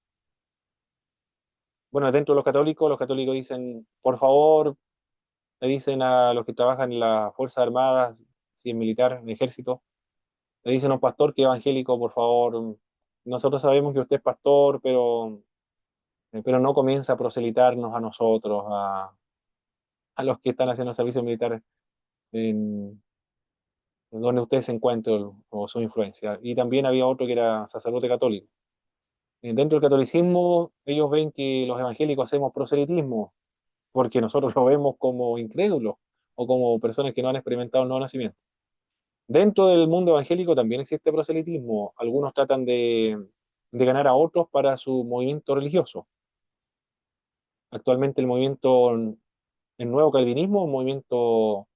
Bueno, dentro de los católicos dicen, por favor, le dicen a los que trabajan en las Fuerzas Armadas, si es militar, en el ejército, le dicen a un pastor que es evangélico, por favor, nosotros sabemos que usted es pastor, pero no comienza a proselitarnos a nosotros, a los que están haciendo servicio militar en donde usted se encuentre o su influencia. Y también había otro que era sacerdote católico. Dentro del catolicismo, ellos ven que los evangélicos hacemos proselitismo, porque nosotros lo vemos como incrédulos o como personas que no han experimentado el nuevo nacimiento. Dentro del mundo evangélico también existe proselitismo. Algunos tratan de ganar a otros para su movimiento religioso. Actualmente el movimiento, el nuevo calvinismo, un movimiento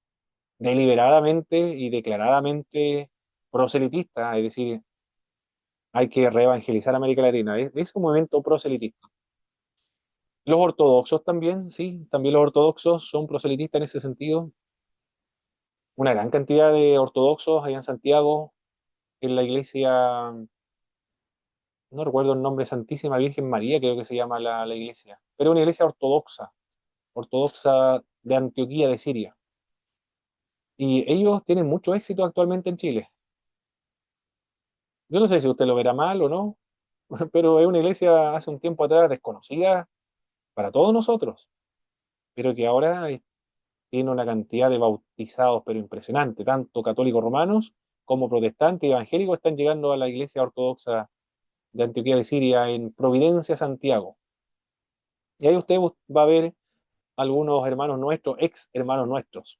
deliberadamente y declaradamente proselitista, es decir, hay que reevangelizar América Latina. Es un movimiento proselitista. Los ortodoxos también, sí, también los ortodoxos son proselitistas en ese sentido. Una gran cantidad de ortodoxos allá en Santiago, en la iglesia, no recuerdo el nombre, Santísima Virgen María, creo que se llama la iglesia, pero una iglesia ortodoxa de Antioquía de Siria. Y ellos tienen mucho éxito actualmente en Chile. Yo no sé si usted lo verá mal o no, pero es una iglesia hace un tiempo atrás desconocida para todos nosotros, pero que ahora tiene una cantidad de bautizados, pero impresionante, tanto católicos romanos como protestantes y evangélicos están llegando a la iglesia ortodoxa de Antioquía de Siria, en Providencia, Santiago. Y ahí usted va a ver algunos hermanos nuestros, ex hermanos nuestros,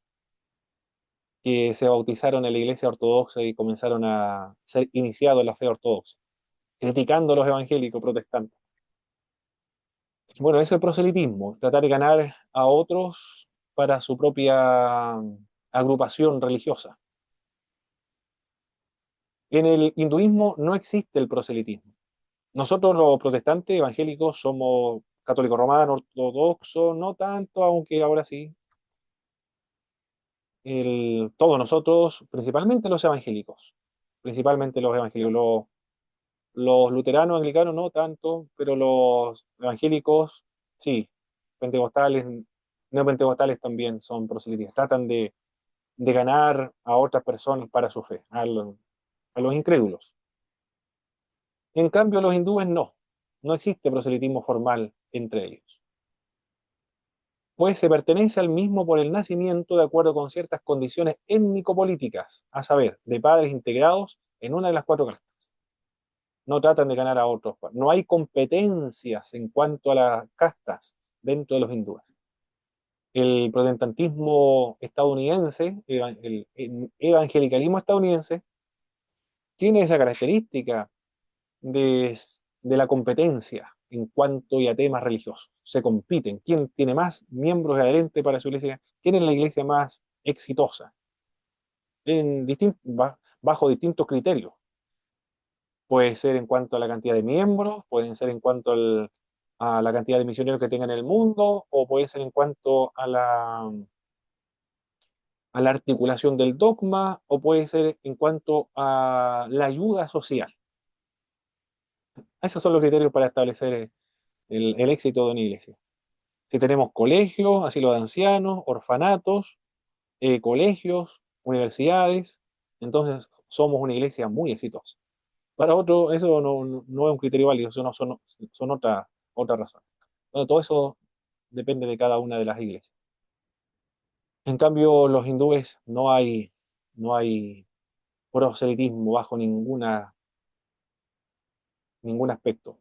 que se bautizaron en la iglesia ortodoxa y comenzaron a ser iniciados en la fe ortodoxa, criticando a los evangélicos protestantes. Bueno, eso es proselitismo, tratar de ganar a otros para su propia agrupación religiosa. En el hinduismo no existe el proselitismo. Nosotros los protestantes evangélicos somos católicos romanos, ortodoxos, no tanto, aunque ahora sí. Todos nosotros, principalmente los evangélicos, los luteranos, anglicanos no tanto, pero los evangélicos sí, pentecostales, neopentecostales también son proselitistas, tratan de ganar a otras personas para su fe, a los incrédulos. En cambio, los hindúes no existe proselitismo formal entre ellos, pues se pertenece al mismo por el nacimiento de acuerdo con ciertas condiciones étnico-políticas, a saber, de padres integrados en una de las cuatro castas. No tratan de ganar a otros. No hay competencias en cuanto a las castas dentro de los hindúes. El protestantismo estadounidense, el evangelicalismo estadounidense, tiene esa característica de la competencia en cuanto a temas religiosos. Se compiten. ¿Quién tiene más miembros adherentes para su iglesia? ¿Quién es la iglesia más exitosa? Bajo distintos criterios. Puede ser en cuanto a la cantidad de miembros, pueden ser en cuanto a la cantidad de misioneros que tengan en el mundo, o puede ser en cuanto a la articulación del dogma, o puede ser en cuanto a la ayuda social. Esos son los criterios para establecer el éxito de una iglesia. Si tenemos colegios, asilos de ancianos, orfanatos, colegios, universidades, entonces somos una iglesia muy exitosa. Para otros, eso no es un criterio válido, eso no son otra razón. Bueno, todo eso depende de cada una de las iglesias. En cambio, los hindúes no hay proselitismo bajo ningún aspecto.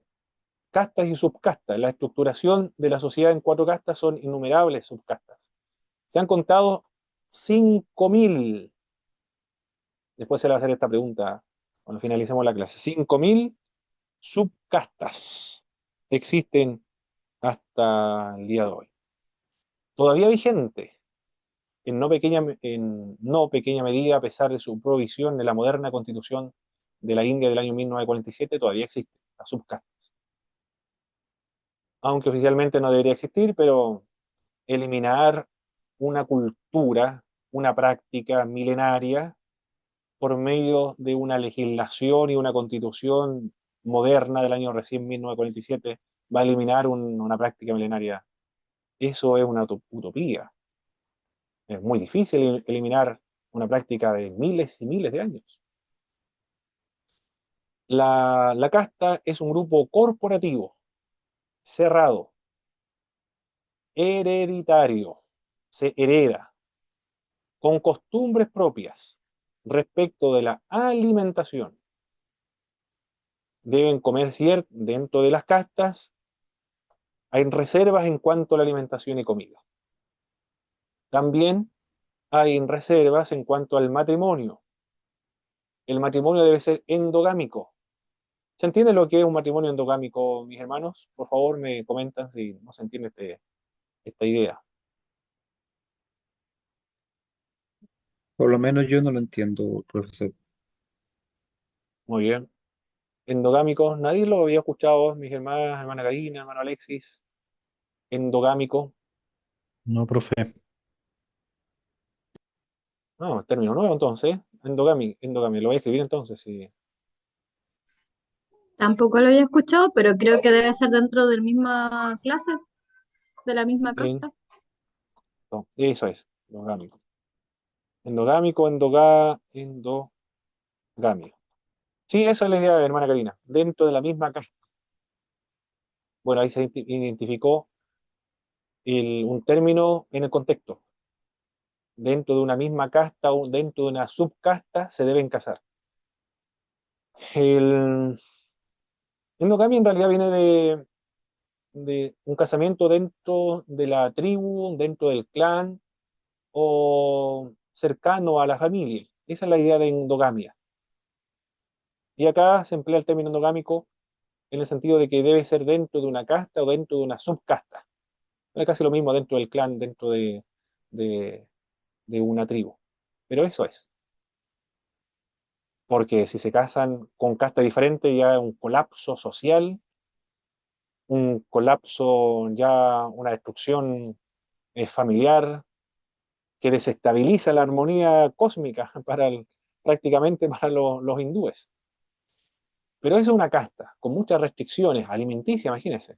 Castas y subcastas. La estructuración de la sociedad en cuatro castas son innumerables subcastas. Se han contado 5.000. Después se le va a hacer esta pregunta cuando finalicemos la clase. 5.000 subcastas existen hasta el día de hoy. Todavía vigente, en no pequeña medida, a pesar de su provisión en la moderna constitución de la India del año 1947, todavía existe las subcastas. Aunque oficialmente no debería existir, pero eliminar una cultura, una práctica milenaria por medio de una legislación y una constitución moderna del año recién 1947 va a eliminar una práctica milenaria. Eso es una utopía. Es muy difícil eliminar una práctica de miles y miles de años. La casta es un grupo corporativo, cerrado, hereditario, se hereda, con costumbres propias respecto de la alimentación. Deben comer dentro de las castas, hay reservas en cuanto a la alimentación y comida. También hay reservas en cuanto al matrimonio. El matrimonio debe ser endogámico. ¿Se entiende lo que es un matrimonio endogámico, mis hermanos? Por favor, me comentan si no se entiende esta idea. Por lo menos yo no lo entiendo, profesor. Muy bien. Endogámico, nadie lo había escuchado, mis hermanas, hermana Karina, hermano Alexis. Endogámico. No, profe. No, es término nuevo entonces. Endogamia. Lo voy a escribir entonces. Sí. Tampoco lo había escuchado, pero creo que debe ser dentro de la misma clase, de la misma En- casta. no, eso es, endogámico. Endogámico, endogamio. Sí, esa es la idea de hermana Karina. Dentro de la misma casta. Bueno, ahí se identificó un término en el contexto. Dentro de una misma casta o dentro de una subcasta se deben casar. El, Endogamia en realidad viene de un casamiento dentro de la tribu, dentro del clan o cercano a la familia. Esa es la idea de endogamia. Y acá se emplea el término endogámico en el sentido de que debe ser dentro de una casta o dentro de una subcasta. Es casi lo mismo dentro del clan, dentro de, de una tribu. Pero eso es. Porque si se casan con castas diferentes ya es un colapso social, un colapso ya, una destrucción familiar que desestabiliza la armonía cósmica prácticamente para los hindúes. Pero eso es una casta, con muchas restricciones alimenticias, imagínense,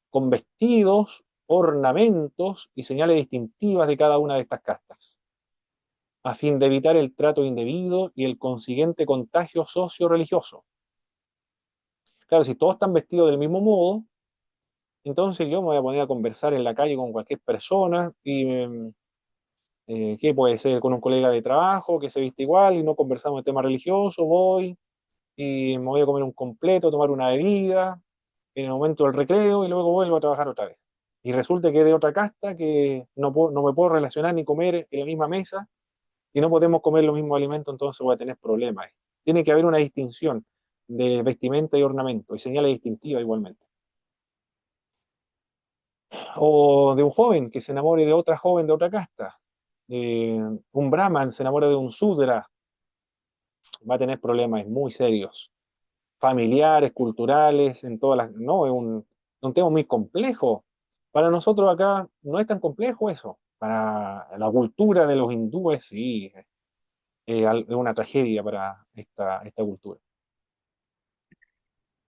con vestidos, ornamentos y señales distintivas de cada una de estas castas, a fin de evitar el trato indebido y el consiguiente contagio socio-religioso. Claro, si todos están vestidos del mismo modo, entonces yo me voy a poner a conversar en la calle con cualquier persona y ¿qué puede ser? Con un colega de trabajo que se viste igual y no conversamos de temas religiosos, voy y me voy a comer un completo, tomar una bebida en el momento del recreo y luego vuelvo a trabajar otra vez. Y resulta que es de otra casta que no me puedo relacionar ni comer en la misma mesa y no podemos comer los mismos alimentos, entonces voy a tener problemas. Tiene que haber una distinción de vestimenta y ornamento y señales distintivas igualmente. O de un joven que se enamore de otra joven de otra casta. Un brahman se enamora de un sudra, va a tener problemas muy serios, familiares, culturales, en todas las... No, es un tema muy complejo. Para nosotros acá no es tan complejo eso. Para la cultura de los hindúes sí, es una tragedia para esta cultura.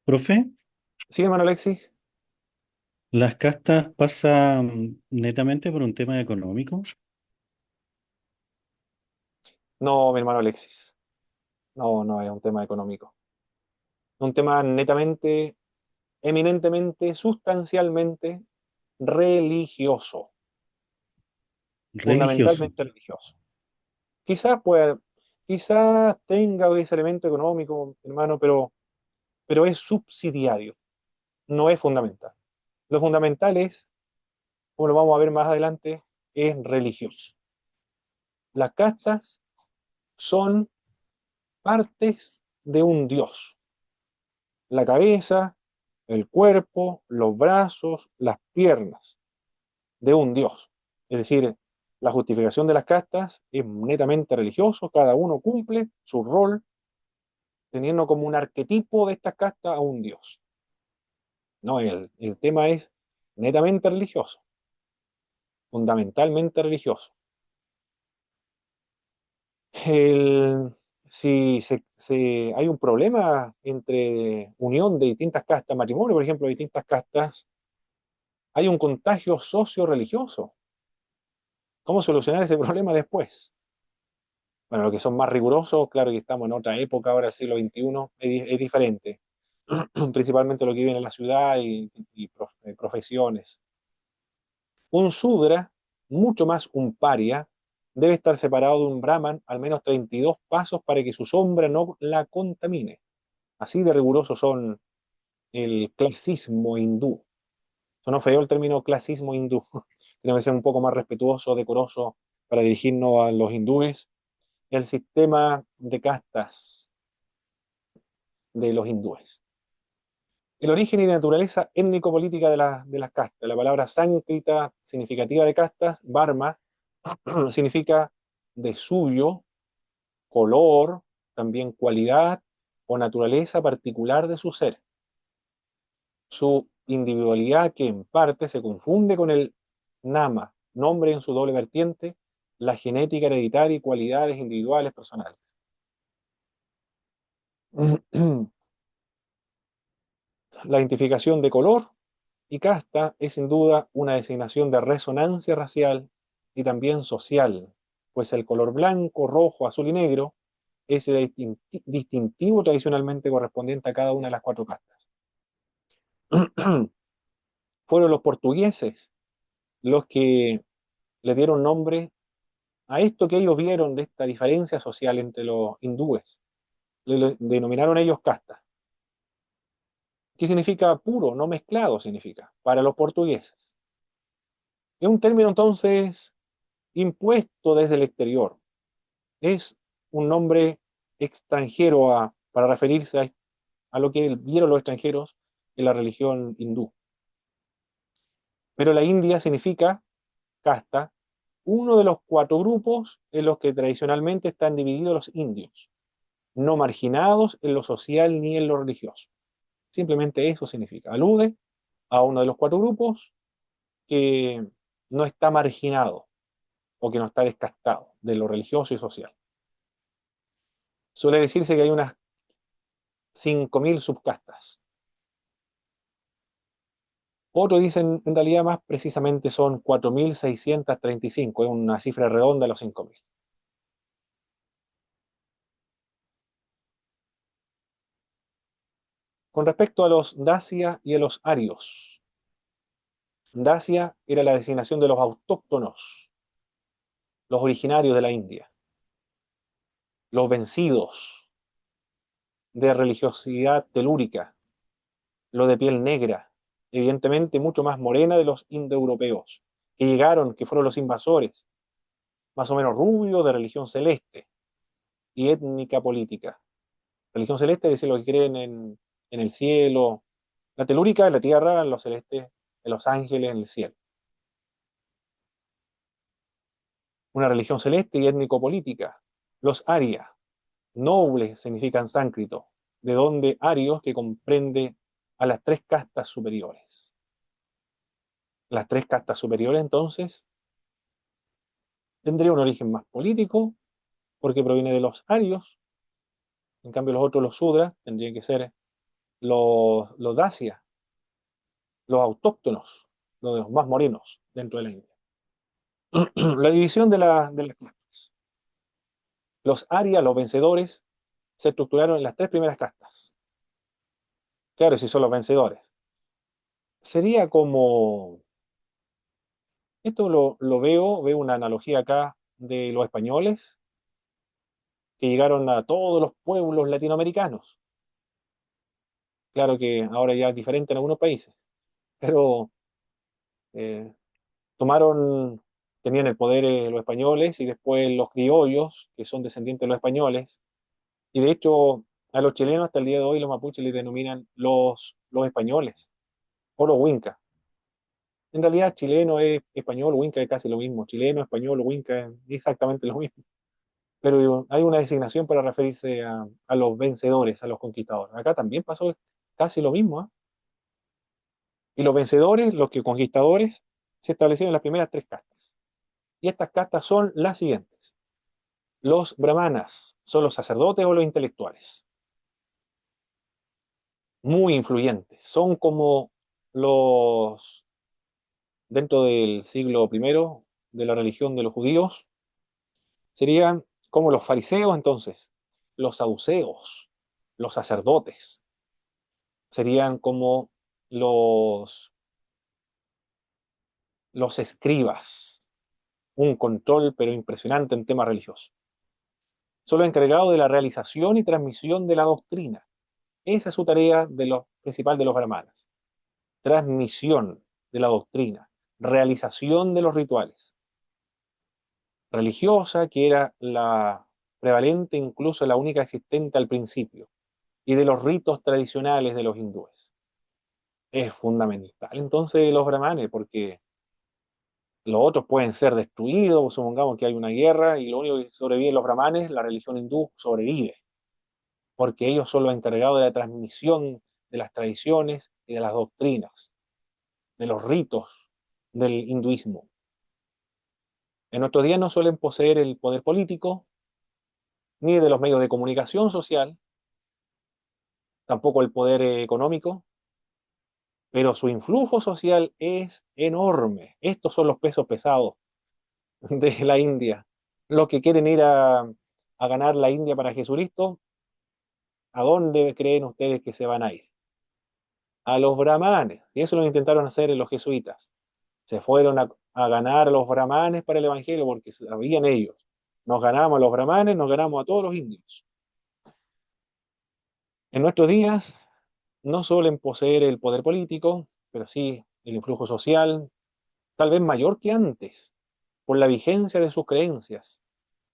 Profe, ¿Sí, hermano Alexis? ¿las castas pasan netamente por un tema económico? No, mi hermano Alexis. No, no es un tema económico. Es un tema netamente, eminentemente, sustancialmente religioso. Religioso. Fundamentalmente religioso. Quizás pueda, quizás tenga ese elemento económico, hermano, pero es subsidiario, no es fundamental. Lo fundamental es, como lo vamos a ver más adelante, es religioso. Las castas son partes de un dios. La cabeza, el cuerpo, los brazos, las piernas de un dios. Es decir, la justificación de las castas es netamente religioso, cada uno cumple su rol teniendo como un arquetipo de estas castas a un dios. No, el tema es netamente religioso, fundamentalmente religioso. El, si hay un problema entre unión de distintas castas, matrimonio, por ejemplo, de distintas castas, hay un contagio socio-religioso. ¿Cómo solucionar ese problema después? Bueno, los que son más rigurosos, claro que estamos en otra época, ahora el siglo XXI, es diferente. Principalmente lo que viven en la ciudad y profesiones. Un sudra, mucho más un paria, debe estar separado de un brahman al menos 32 pasos para que su sombra no la contamine. Así de rigurosos son el clasismo hindú. Sonó feo el término clasismo hindú. Tenemos que ser un poco más respetuoso, decoroso para dirigirnos a los hindúes. El sistema de castas de los hindúes. El origen y naturaleza étnico-política de las castas. La palabra sánscrita significativa de castas, Varma, significa de suyo, color, también cualidad o naturaleza particular de su ser. Su individualidad que en parte se confunde con el nama, nombre en su doble vertiente, la genética hereditaria y cualidades individuales personales. La identificación de color y casta es sin duda una designación de resonancia racial y también social, pues el color blanco, rojo, azul y negro es el distintivo tradicionalmente correspondiente a cada una de las cuatro castas. Fueron los portugueses los que le dieron nombre a esto que ellos vieron de esta diferencia social entre los hindúes. Le denominaron ellos castas. que significa puro, no mezclado, significa, para los portugueses. Es un término entonces impuesto desde el exterior. Es un nombre extranjero para referirse a lo que vieron los extranjeros en la religión hindú. Pero la India significa casta, uno de los 4 grupos en los que tradicionalmente están divididos los indios, no marginados en lo social ni en lo religioso. Simplemente eso significa. Alude a uno de los 4 grupos que no está marginado o que no está descastado de lo religioso y social. Suele decirse que hay unas 5.000 subcastas. Otros dicen, en realidad más precisamente son 4.635, es una cifra redonda a los 5.000. Con respecto a los dacia y a los arios, dacia era la designación de los autóctonos, los originarios de la India, los vencidos, de religiosidad telúrica, los de piel negra, evidentemente mucho más morena de los indoeuropeos, que llegaron, que fueron los invasores, más o menos rubios, de religión celeste y étnica política. Religión celeste es decir, los que creen en el cielo, la telúrica en la tierra, los celestes en los ángeles, en el cielo. Una religión celeste y étnico-política. Los aria, nobles significan sánscrito, de donde arios, que comprende a las 3 castas superiores. Las 3 castas superiores, entonces, tendría un origen más político, porque proviene de los arios. En cambio, los otros, los sudras, tendrían que ser los dacia, los autóctonos, los más morenos dentro de la India. La división de las castas. Los aria, los vencedores, se estructuraron en las 3 primeras castas. Claro, si son los vencedores. Sería como, esto veo una analogía acá de los españoles que llegaron a todos los pueblos latinoamericanos. Claro que ahora ya es diferente en algunos países, pero eh, tenían el poder los españoles y después los criollos, que son descendientes de los españoles, y de hecho a los chilenos hasta el día de hoy los mapuches les denominan los españoles o los huincas. En realidad chileno es español, huinca es casi lo mismo, chileno, español, huinca es exactamente lo mismo, pero hay una designación para referirse a los vencedores, a los conquistadores. Acá también pasó casi lo mismo, ¿eh? Y los vencedores, los que conquistadores, se establecieron en las primeras 3 castas. Y estas castas son las siguientes. Los brahmanas son los sacerdotes o los intelectuales. Muy influyentes. Son como los, dentro del siglo I de la religión de los judíos, serían como los fariseos entonces, los saduceos, los sacerdotes. Serían como los escribas. Un control pero impresionante en temas religiosos. Son los encargados de la realización y transmisión de la doctrina. Esa es su tarea principal de los brahmanas. Transmisión de la doctrina, realización de los rituales. Religiosa, que era la prevalente, incluso la única existente al principio, y de los ritos tradicionales de los hindúes. Es fundamental entonces los brahmanes, porque los otros pueden ser destruidos, supongamos que hay una guerra y lo único que sobreviven los brahmanes, la religión hindú sobrevive, porque ellos son los encargados de la transmisión de las tradiciones y de las doctrinas, de los ritos del hinduismo. En nuestros días no suelen poseer el poder político, ni de los medios de comunicación social, tampoco el poder económico, pero su influjo social es enorme. Estos son los pesos pesados de la India. Los que quieren ir a ganar la India para Jesucristo, ¿a dónde creen ustedes que se van a ir? A los brahmanes. Y eso lo intentaron hacer en los jesuitas. Se fueron a ganar a los brahmanes para el evangelio porque sabían ellos. Nos ganamos a los brahmanes, nos ganamos a todos los indios. En nuestros días, no suelen poseer el poder político, pero sí el influjo social, tal vez mayor que antes, por la vigencia de sus creencias,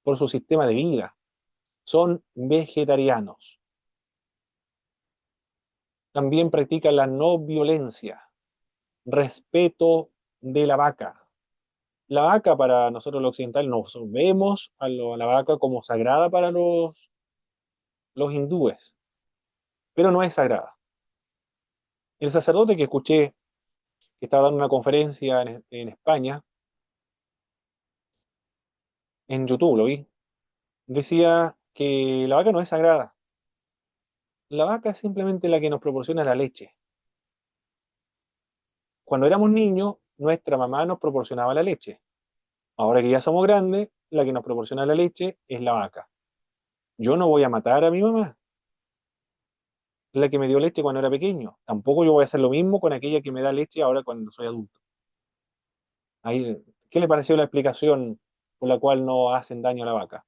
por su sistema de vida. Son vegetarianos. También practican la no violencia, respeto de la vaca. La vaca para nosotros los occidentales nos vemos a la vaca como sagrada para los hindúes, pero no es sagrada. El sacerdote que escuché que estaba dando una conferencia en España, en YouTube lo vi, decía que la vaca no es sagrada. La vaca es simplemente la que nos proporciona la leche. Cuando éramos niños, nuestra mamá nos proporcionaba la leche. Ahora que ya somos grandes, la que nos proporciona la leche es la vaca. Yo no voy a matar a mi mamá, la que me dio leche cuando era pequeño. Tampoco yo voy a hacer lo mismo con aquella que me da leche ahora cuando soy adulto. Ahí, ¿qué le pareció la explicación por la cual no hacen daño a la vaca?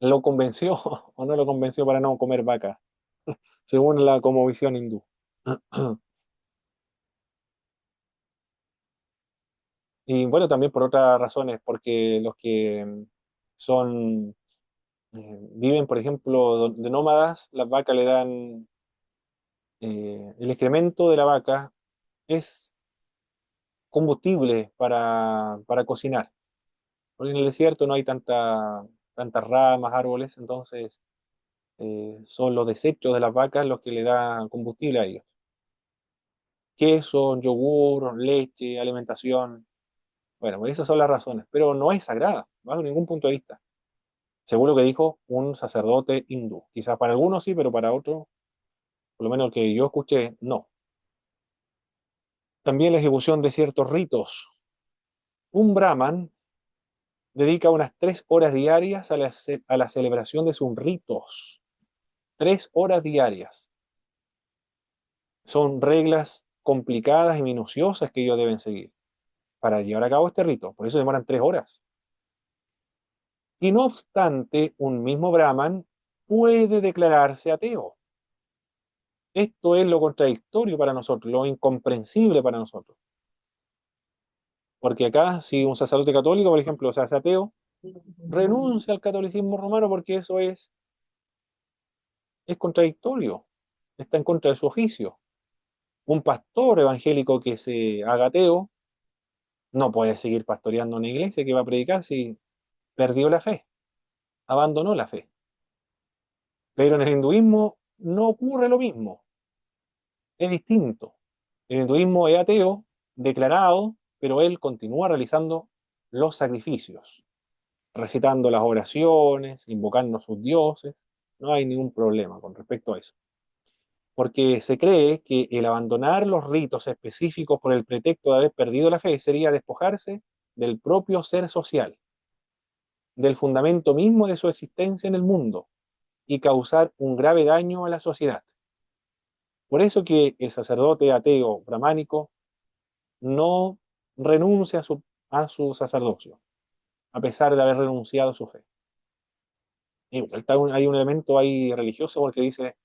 ¿Lo convenció o no lo convenció para no comer vaca? Según la cosmovisión hindú. Y bueno, también por otras razones, porque los que son, viven, por ejemplo, de nómadas, las vacas le dan, el excremento de la vaca es combustible para cocinar. Porque en el desierto no hay tantas ramas, árboles, entonces son los desechos de las vacas los que le dan combustible a ellos. Queso, yogur, leche, alimentación. Bueno, pues esas son las razones, pero no es sagrada, bajo ningún punto de vista. Según lo que dijo un sacerdote hindú. Quizás para algunos sí, pero para otros, por lo menos el que yo escuché, no. También la ejecución de ciertos ritos. Un brahman dedica unas 3 horas diarias a la celebración de sus ritos. 3 horas diarias. Son reglas complicadas y minuciosas que ellos deben seguir para llevar a cabo este rito. Por eso demoran 3 horas. Y no obstante, un mismo brahman puede declararse ateo. Esto es lo contradictorio para nosotros, lo incomprensible para nosotros. Porque acá, si un sacerdote católico, por ejemplo, se hace ateo, renuncia al catolicismo romano porque eso es contradictorio, está en contra de su oficio. Un pastor evangélico que se haga ateo no puede seguir pastoreando una iglesia que va a predicar si perdió la fe, abandonó la fe. Pero en el hinduismo no ocurre lo mismo, es distinto. El hinduismo es ateo, declarado, pero él continúa realizando los sacrificios, recitando las oraciones, invocando a sus dioses. No hay ningún problema con respecto a eso. Porque se cree que el abandonar los ritos específicos por el pretexto de haber perdido la fe sería despojarse del propio ser social, del fundamento mismo de su existencia en el mundo y causar un grave daño a la sociedad. Por eso que el sacerdote ateo brahmánico no renuncia a su sacerdocio, a pesar de haber renunciado a su fe. Igual hay un elemento ahí religioso porque dice,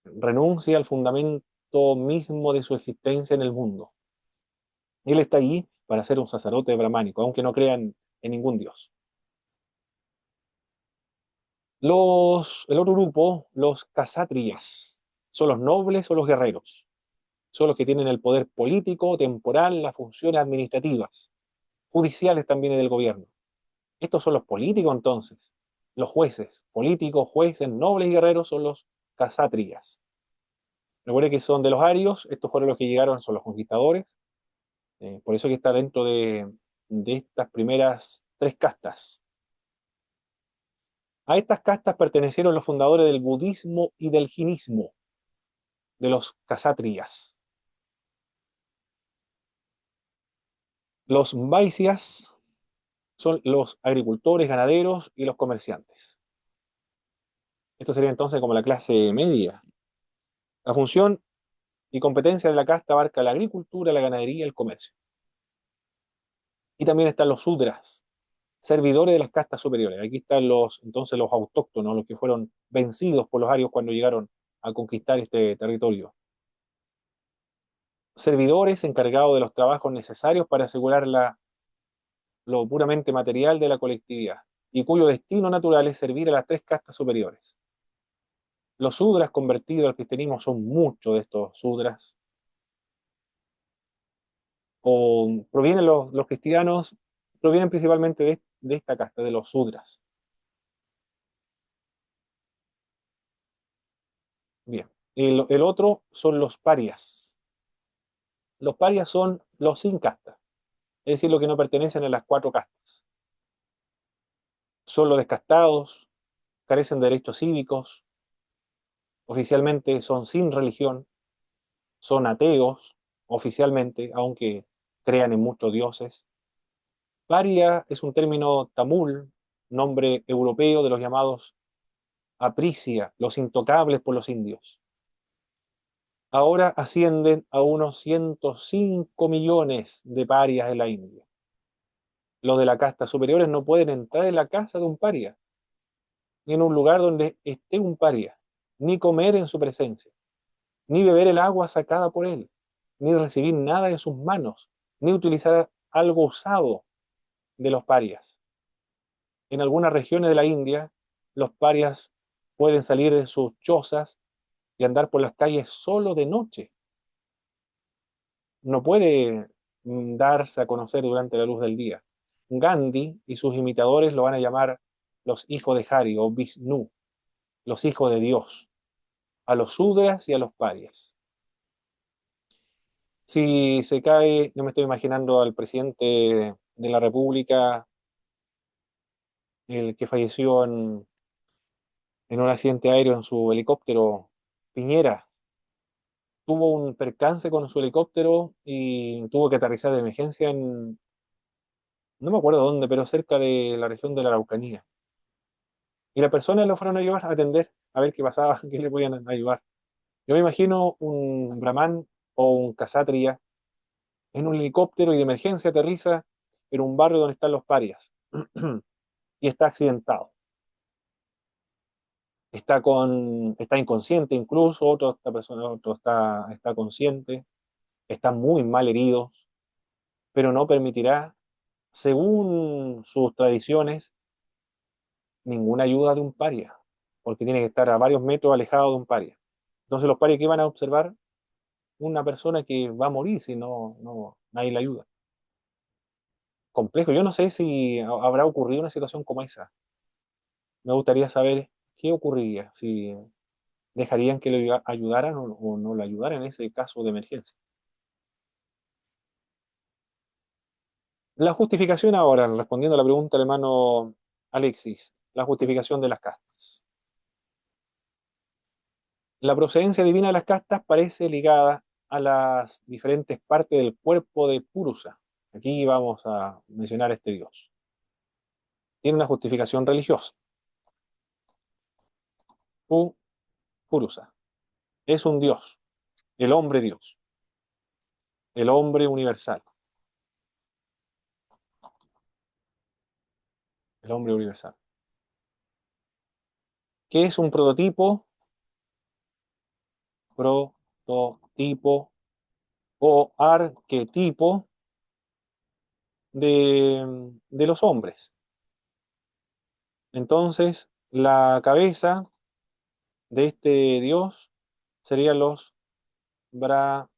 renuncia al fundamento mismo de su existencia en el mundo. Él está allí para ser un sacerdote brahmánico, aunque no crean en ningún dios. El otro grupo, los casátriyas, son los nobles o los guerreros. Son los que tienen el poder político, temporal, las funciones administrativas, judiciales también del gobierno. Estos son los políticos entonces. Los jueces, políticos, jueces, nobles y guerreros son los casátriyas. Recuerden que son de los arios, estos fueron los que llegaron, son los conquistadores. Por eso que está dentro de estas primeras 3 castas. A estas castas pertenecieron los fundadores del budismo y del jainismo, de los casátriyas. Los vaisyas son los agricultores, ganaderos y los comerciantes. Esto sería entonces como la clase media. La función y competencia de la casta abarca la agricultura, la ganadería y el comercio. Y también están los sudras, servidores de las castas superiores. Aquí están entonces los autóctonos, los que fueron vencidos por los arios cuando llegaron a conquistar este territorio. Servidores encargados de los trabajos necesarios para asegurar lo puramente material de la colectividad, y cuyo destino natural es servir a las tres castas superiores. Los sudras convertidos al cristianismo son muchos de estos sudras, o provienen los cristianos, provienen principalmente de esta casta, de los sudras. Bien, el otro son los parias. Los parias son los sin casta, es decir, los que no pertenecen a las cuatro castas. Son los descastados, carecen de derechos cívicos, oficialmente son sin religión, son ateos, oficialmente, aunque crean en muchos dioses. Paria es un término tamul, nombre europeo de los llamados apricia, los intocables por los indios. Ahora ascienden a unos 105 millones de parias en la India. Los de la casta superiores no pueden entrar en la casa de un paria, ni en un lugar donde esté un paria, ni comer en su presencia, ni beber el agua sacada por él, ni recibir nada de sus manos, ni utilizar algo usado de los parias. En algunas regiones de la India, los parias pueden salir de sus chozas y andar por las calles solo de noche. No puede darse a conocer durante la luz del día. Gandhi y sus imitadores lo van a llamar los hijos de Hari o Vishnu, los hijos de Dios, a los sudras y a los parias. Si se cae, yo me estoy imaginando al presidente de la República, el que falleció en un accidente aéreo en su helicóptero, Piñera, tuvo un percance con su helicóptero y tuvo que aterrizar de emergencia no me acuerdo dónde, pero cerca de la región de la Araucanía. Y las personas lo fueron a ayudar a atender, a ver qué pasaba, qué le podían ayudar. Yo me imagino un brahman o un casátriya en un helicóptero y de emergencia aterriza en un barrio donde están los parias y está accidentado. Está inconsciente incluso, otro está consciente, están muy mal heridos, pero no permitirá, según sus tradiciones, ninguna ayuda de un paria, porque tiene que estar a varios metros alejado de un paria. Entonces los parias que van a observar una persona que va a morir si nadie le ayuda. Complejo. Yo no sé si habrá ocurrido una situación como esa. Me gustaría saber qué ocurriría, si dejarían que le ayudaran o no le ayudaran en ese caso de emergencia. La justificación ahora, respondiendo a la pregunta del hermano Alexis, la justificación de las castas. La procedencia divina de las castas parece ligada a las diferentes partes del cuerpo de Purusa. Aquí vamos a mencionar a este dios. Tiene una justificación religiosa. Purusa es un dios, el hombre dios, el hombre universal, el hombre universal. ¿Qué es un prototipo? Prototipo o arquetipo de los hombres. Entonces, la cabeza de este dios serían los brahmanas.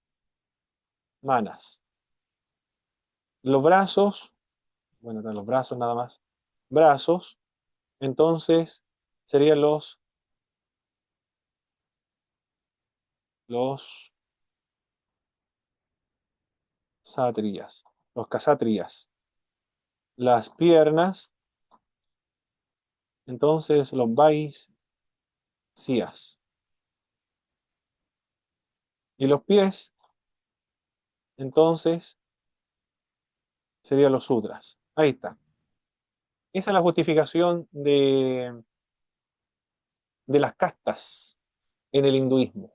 Los brazos, bueno, están los brazos nada más, brazos, entonces serían los sátrias, los casátriyas. Las piernas, entonces los vaisías. Y los pies, entonces serían los sudras. Ahí está. Esa es la justificación de las castas en el hinduismo.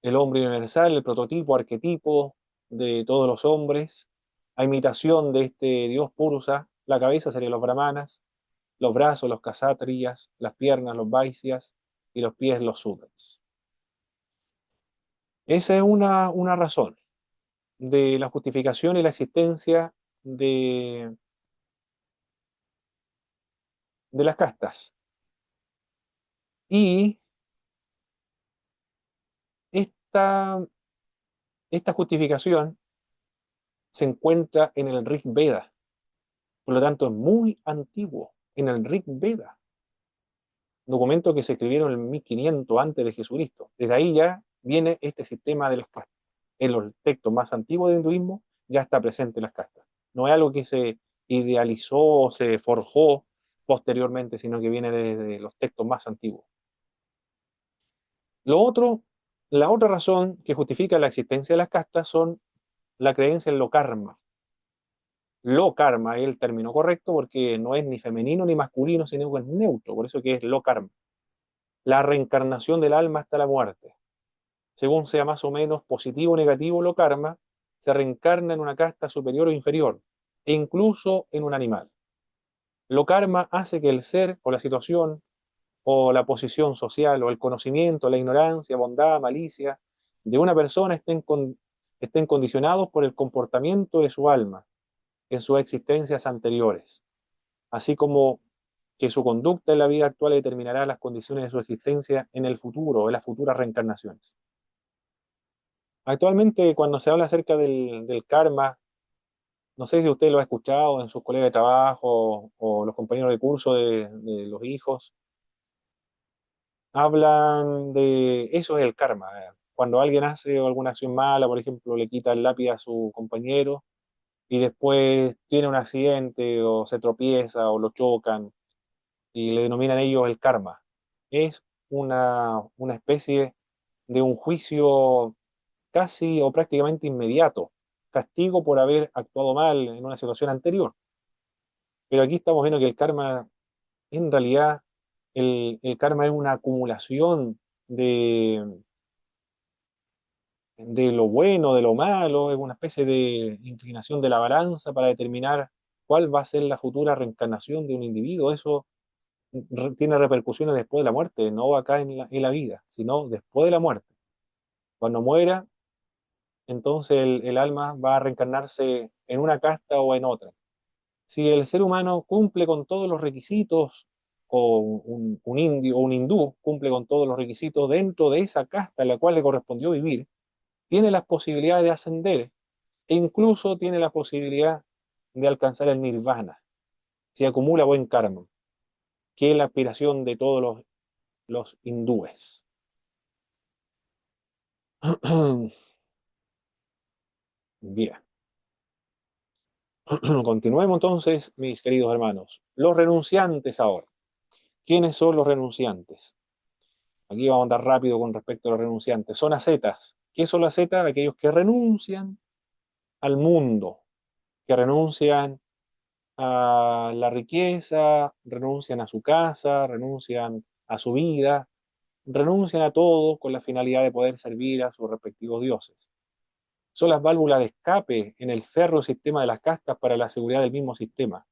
El hombre universal, el prototipo, arquetipo de todos los hombres, a imitación de este dios Purusa, la cabeza serían los brahmanas, los brazos, los kshatriyas, las piernas, los vaisyas, y los pies, los sudras. Esa es una razón de la justificación y la existencia de las castas. Y esta justificación se encuentra en el Rig Veda, por lo tanto es muy antiguo, en el Rig Veda, documentos que se escribieron en 1500 antes de Jesucristo. Desde ahí ya viene este sistema de las castas. En los textos más antiguos del hinduismo ya está presente las castas. No es algo que se idealizó o se forjó posteriormente, sino que viene desde los textos más antiguos. Lo otro, la otra razón que justifica la existencia de las castas son la creencia en lo karma. Lo karma es el término correcto porque no es ni femenino ni masculino, sino que es neutro, por eso que es lo karma. La reencarnación del alma hasta la muerte. Según sea más o menos positivo o negativo lo karma, se reencarna en una casta superior o inferior, e incluso en un animal. Lo karma hace que el ser o la situación o la posición social o el conocimiento, la ignorancia, bondad, malicia de una persona estén condicionados por el comportamiento de su alma en sus existencias anteriores, así como que su conducta en la vida actual determinará las condiciones de su existencia en el futuro, en las futuras reencarnaciones. Actualmente, cuando se habla acerca del karma, no sé si usted lo ha escuchado en sus colegas de trabajo o los compañeros de curso de los hijos, hablan de eso es el karma. Cuando alguien hace alguna acción mala, por ejemplo, le quita el lápiz a su compañero y después tiene un accidente o se tropieza o lo chocan y le denominan ellos el karma. Es una especie de un juicio casi o prácticamente inmediato, castigo por haber actuado mal en una situación anterior. Pero aquí estamos viendo que el karma, en realidad, el karma es una acumulación de, de lo bueno, de lo malo, es una especie de inclinación de la balanza para determinar cuál va a ser la futura reencarnación de un individuo. Eso tiene repercusiones después de la muerte, no acá en la vida, sino después de la muerte. Cuando muera, entonces el alma va a reencarnarse en una casta o en otra. Si el ser humano cumple con todos los requisitos, o un indio o un hindú cumple con todos los requisitos dentro de esa casta en la cual le correspondió vivir, tiene las posibilidades de ascender e incluso tiene la posibilidad de alcanzar el nirvana, si acumula buen karma, que es la aspiración de todos los hindúes. Bien. Continuemos entonces, mis queridos hermanos. Los renunciantes ahora. ¿Quiénes son los renunciantes? Aquí vamos a andar rápido con respecto a los renunciantes. Son ascetas. ¿Qué son las ascetas? Aquellos que renuncian al mundo, que renuncian a la riqueza, renuncian a su casa, renuncian a su vida, renuncian a todo con la finalidad de poder servir a sus respectivos dioses. Son las válvulas de escape en el férreo sistema de las castas para la seguridad del mismo sistema.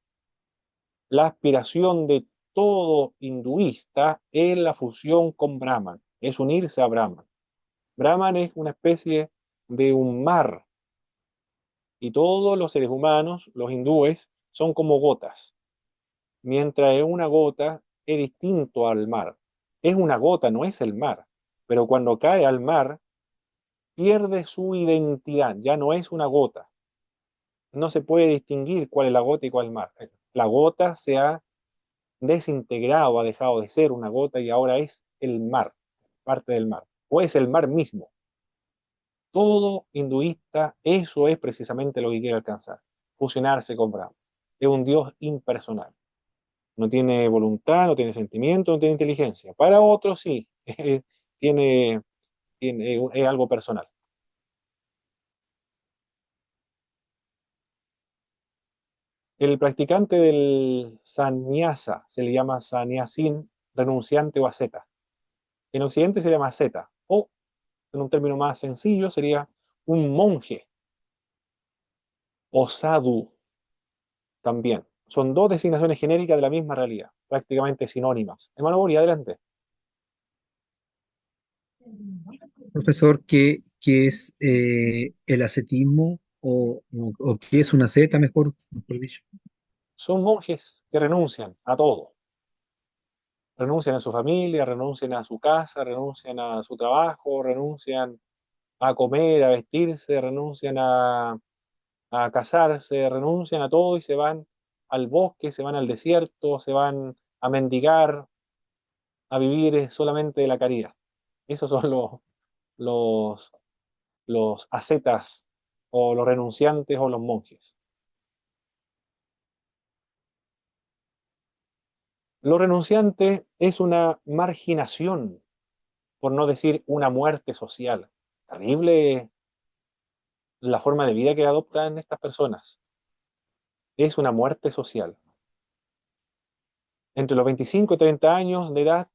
La aspiración de todo hinduista es la fusión con Brahman, es unirse a Brahman. Brahman es una especie de un mar y todos los seres humanos, los hindúes, son como gotas. Mientras es una gota, es distinto al mar. Es una gota, no es el mar. Pero cuando cae al mar, pierde su identidad, ya no es una gota. No se puede distinguir cuál es la gota y cuál es el mar. La gota se ha desintegrado, ha dejado de ser una gota y ahora es el mar, parte del mar, o es el mar mismo. Todo hinduista, eso es precisamente lo que quiere alcanzar, fusionarse con Brahma. Es un Dios impersonal. No tiene voluntad, no tiene sentimiento, no tiene inteligencia. Para otros sí, tiene, es algo personal. El practicante del sannyasa se le llama sannyasin, renunciante o asceta. En Occidente se llama asceta, o en un término más sencillo sería un monje o sadhu también. Son dos designaciones genéricas de la misma realidad, prácticamente sinónimas. Hermano Bori, adelante. Profesor, ¿qué es el ascetismo o qué es una seta, mejor dicho? Son monjes que renuncian a todo. Renuncian a su familia, renuncian a su casa, renuncian a su trabajo, renuncian a comer, a vestirse, renuncian a casarse, renuncian a todo y se van al bosque, se van al desierto, se van a mendigar, a vivir solamente de la caridad. Esos son los, los ascetas o los renunciantes o los monjes. Lo renunciante es una marginación, por no decir una muerte social. Terrible la forma de vida que adoptan estas personas. Es una muerte social. Entre los 25 y 30 años de edad,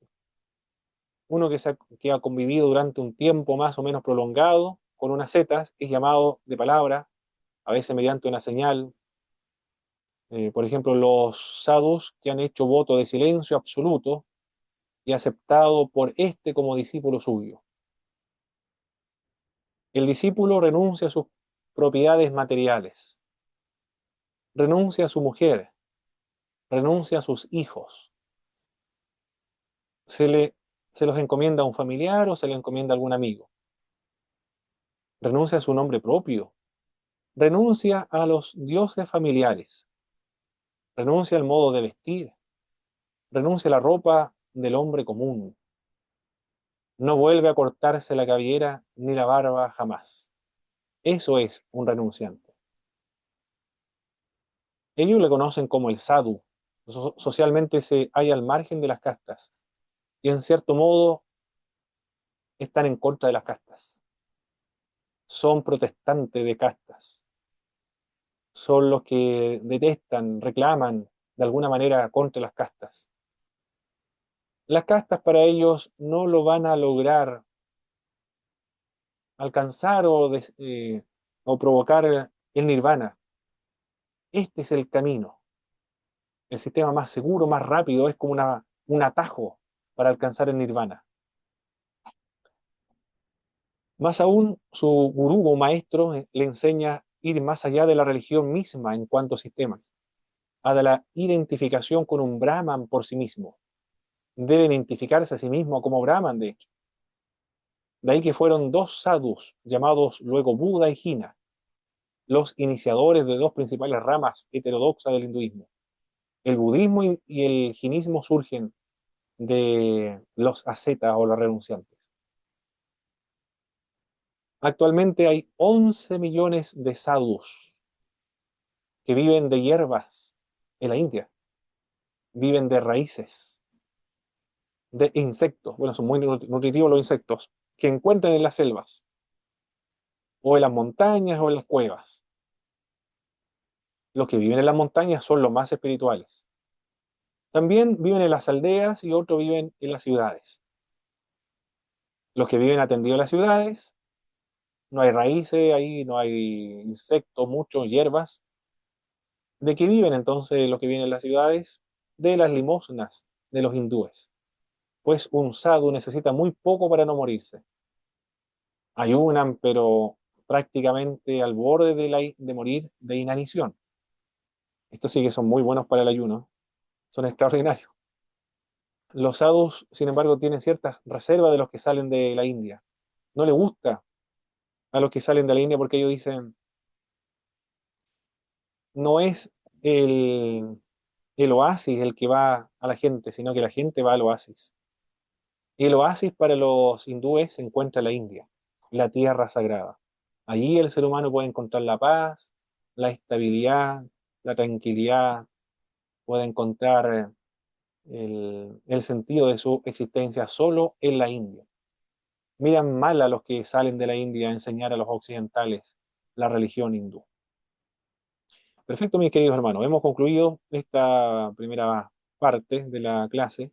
uno que ha convivido durante un tiempo más o menos prolongado con unas setas es llamado de palabra, a veces mediante una señal. Por ejemplo, los sadhus que han hecho voto de silencio absoluto y aceptado por este como discípulo suyo. El discípulo renuncia a sus propiedades materiales, renuncia a su mujer, renuncia a sus hijos, se, le, se los encomienda a un familiar o se le encomienda a algún amigo, renuncia a su nombre propio, renuncia a los dioses familiares, renuncia al modo de vestir, renuncia a la ropa del hombre común, no vuelve a cortarse la cabellera ni la barba jamás. Eso es un renunciante. Ellos le conocen como el sadhu. Socialmente se halla al margen de las castas y en cierto modo están en contra de las castas. Son protestantes de castas. Son los que detestan, reclaman de alguna manera contra las castas. Las castas para ellos no lo van a lograr alcanzar o provocar el nirvana. Este es el camino. El sistema más seguro, más rápido, es como un atajo para alcanzar el nirvana. Más aún, su gurú o maestro le enseña a ir más allá de la religión misma en cuanto a sistema, a de la identificación con un Brahman por sí mismo. Deben identificarse a sí mismo como Brahman, de hecho. De ahí que fueron dos sadhus, llamados luego Buda y Jina, los iniciadores de dos principales ramas heterodoxas del hinduismo. El budismo y el jinismo surgen de los ascetas o los renunciantes. Actualmente hay 11 millones de sadhus que viven de hierbas en la India, viven de raíces, de insectos, bueno, son muy nutritivos los insectos, que encuentran en las selvas, o en las montañas o en las cuevas. Los que viven en las montañas son los más espirituales. También viven en las aldeas y otros viven en las ciudades. Los que viven atendidos a las ciudades, no hay raíces ahí, no hay insectos, muchos, hierbas. ¿De qué viven entonces los que viven en las ciudades? De las limosnas de los hindúes. Pues un sadhu necesita muy poco para no morirse. Ayunan, pero prácticamente al borde de morir de inanición. Estos sí que son muy buenos para el ayuno, son extraordinarios. Los sadhus, sin embargo, tienen ciertas reservas de los que salen de la India. No les gusta a los que salen de la India porque ellos dicen, no es el oasis el que va a la gente, sino que la gente va al oasis. Y el oasis para los hindúes se encuentra en la India, la tierra sagrada. Allí el ser humano puede encontrar la paz, la estabilidad, la tranquilidad, puede encontrar el sentido de su existencia solo en la India. Miran mal a los que salen de la India a enseñar a los occidentales la religión hindú. Perfecto, mis queridos hermanos. Hemos concluido esta primera parte de la clase.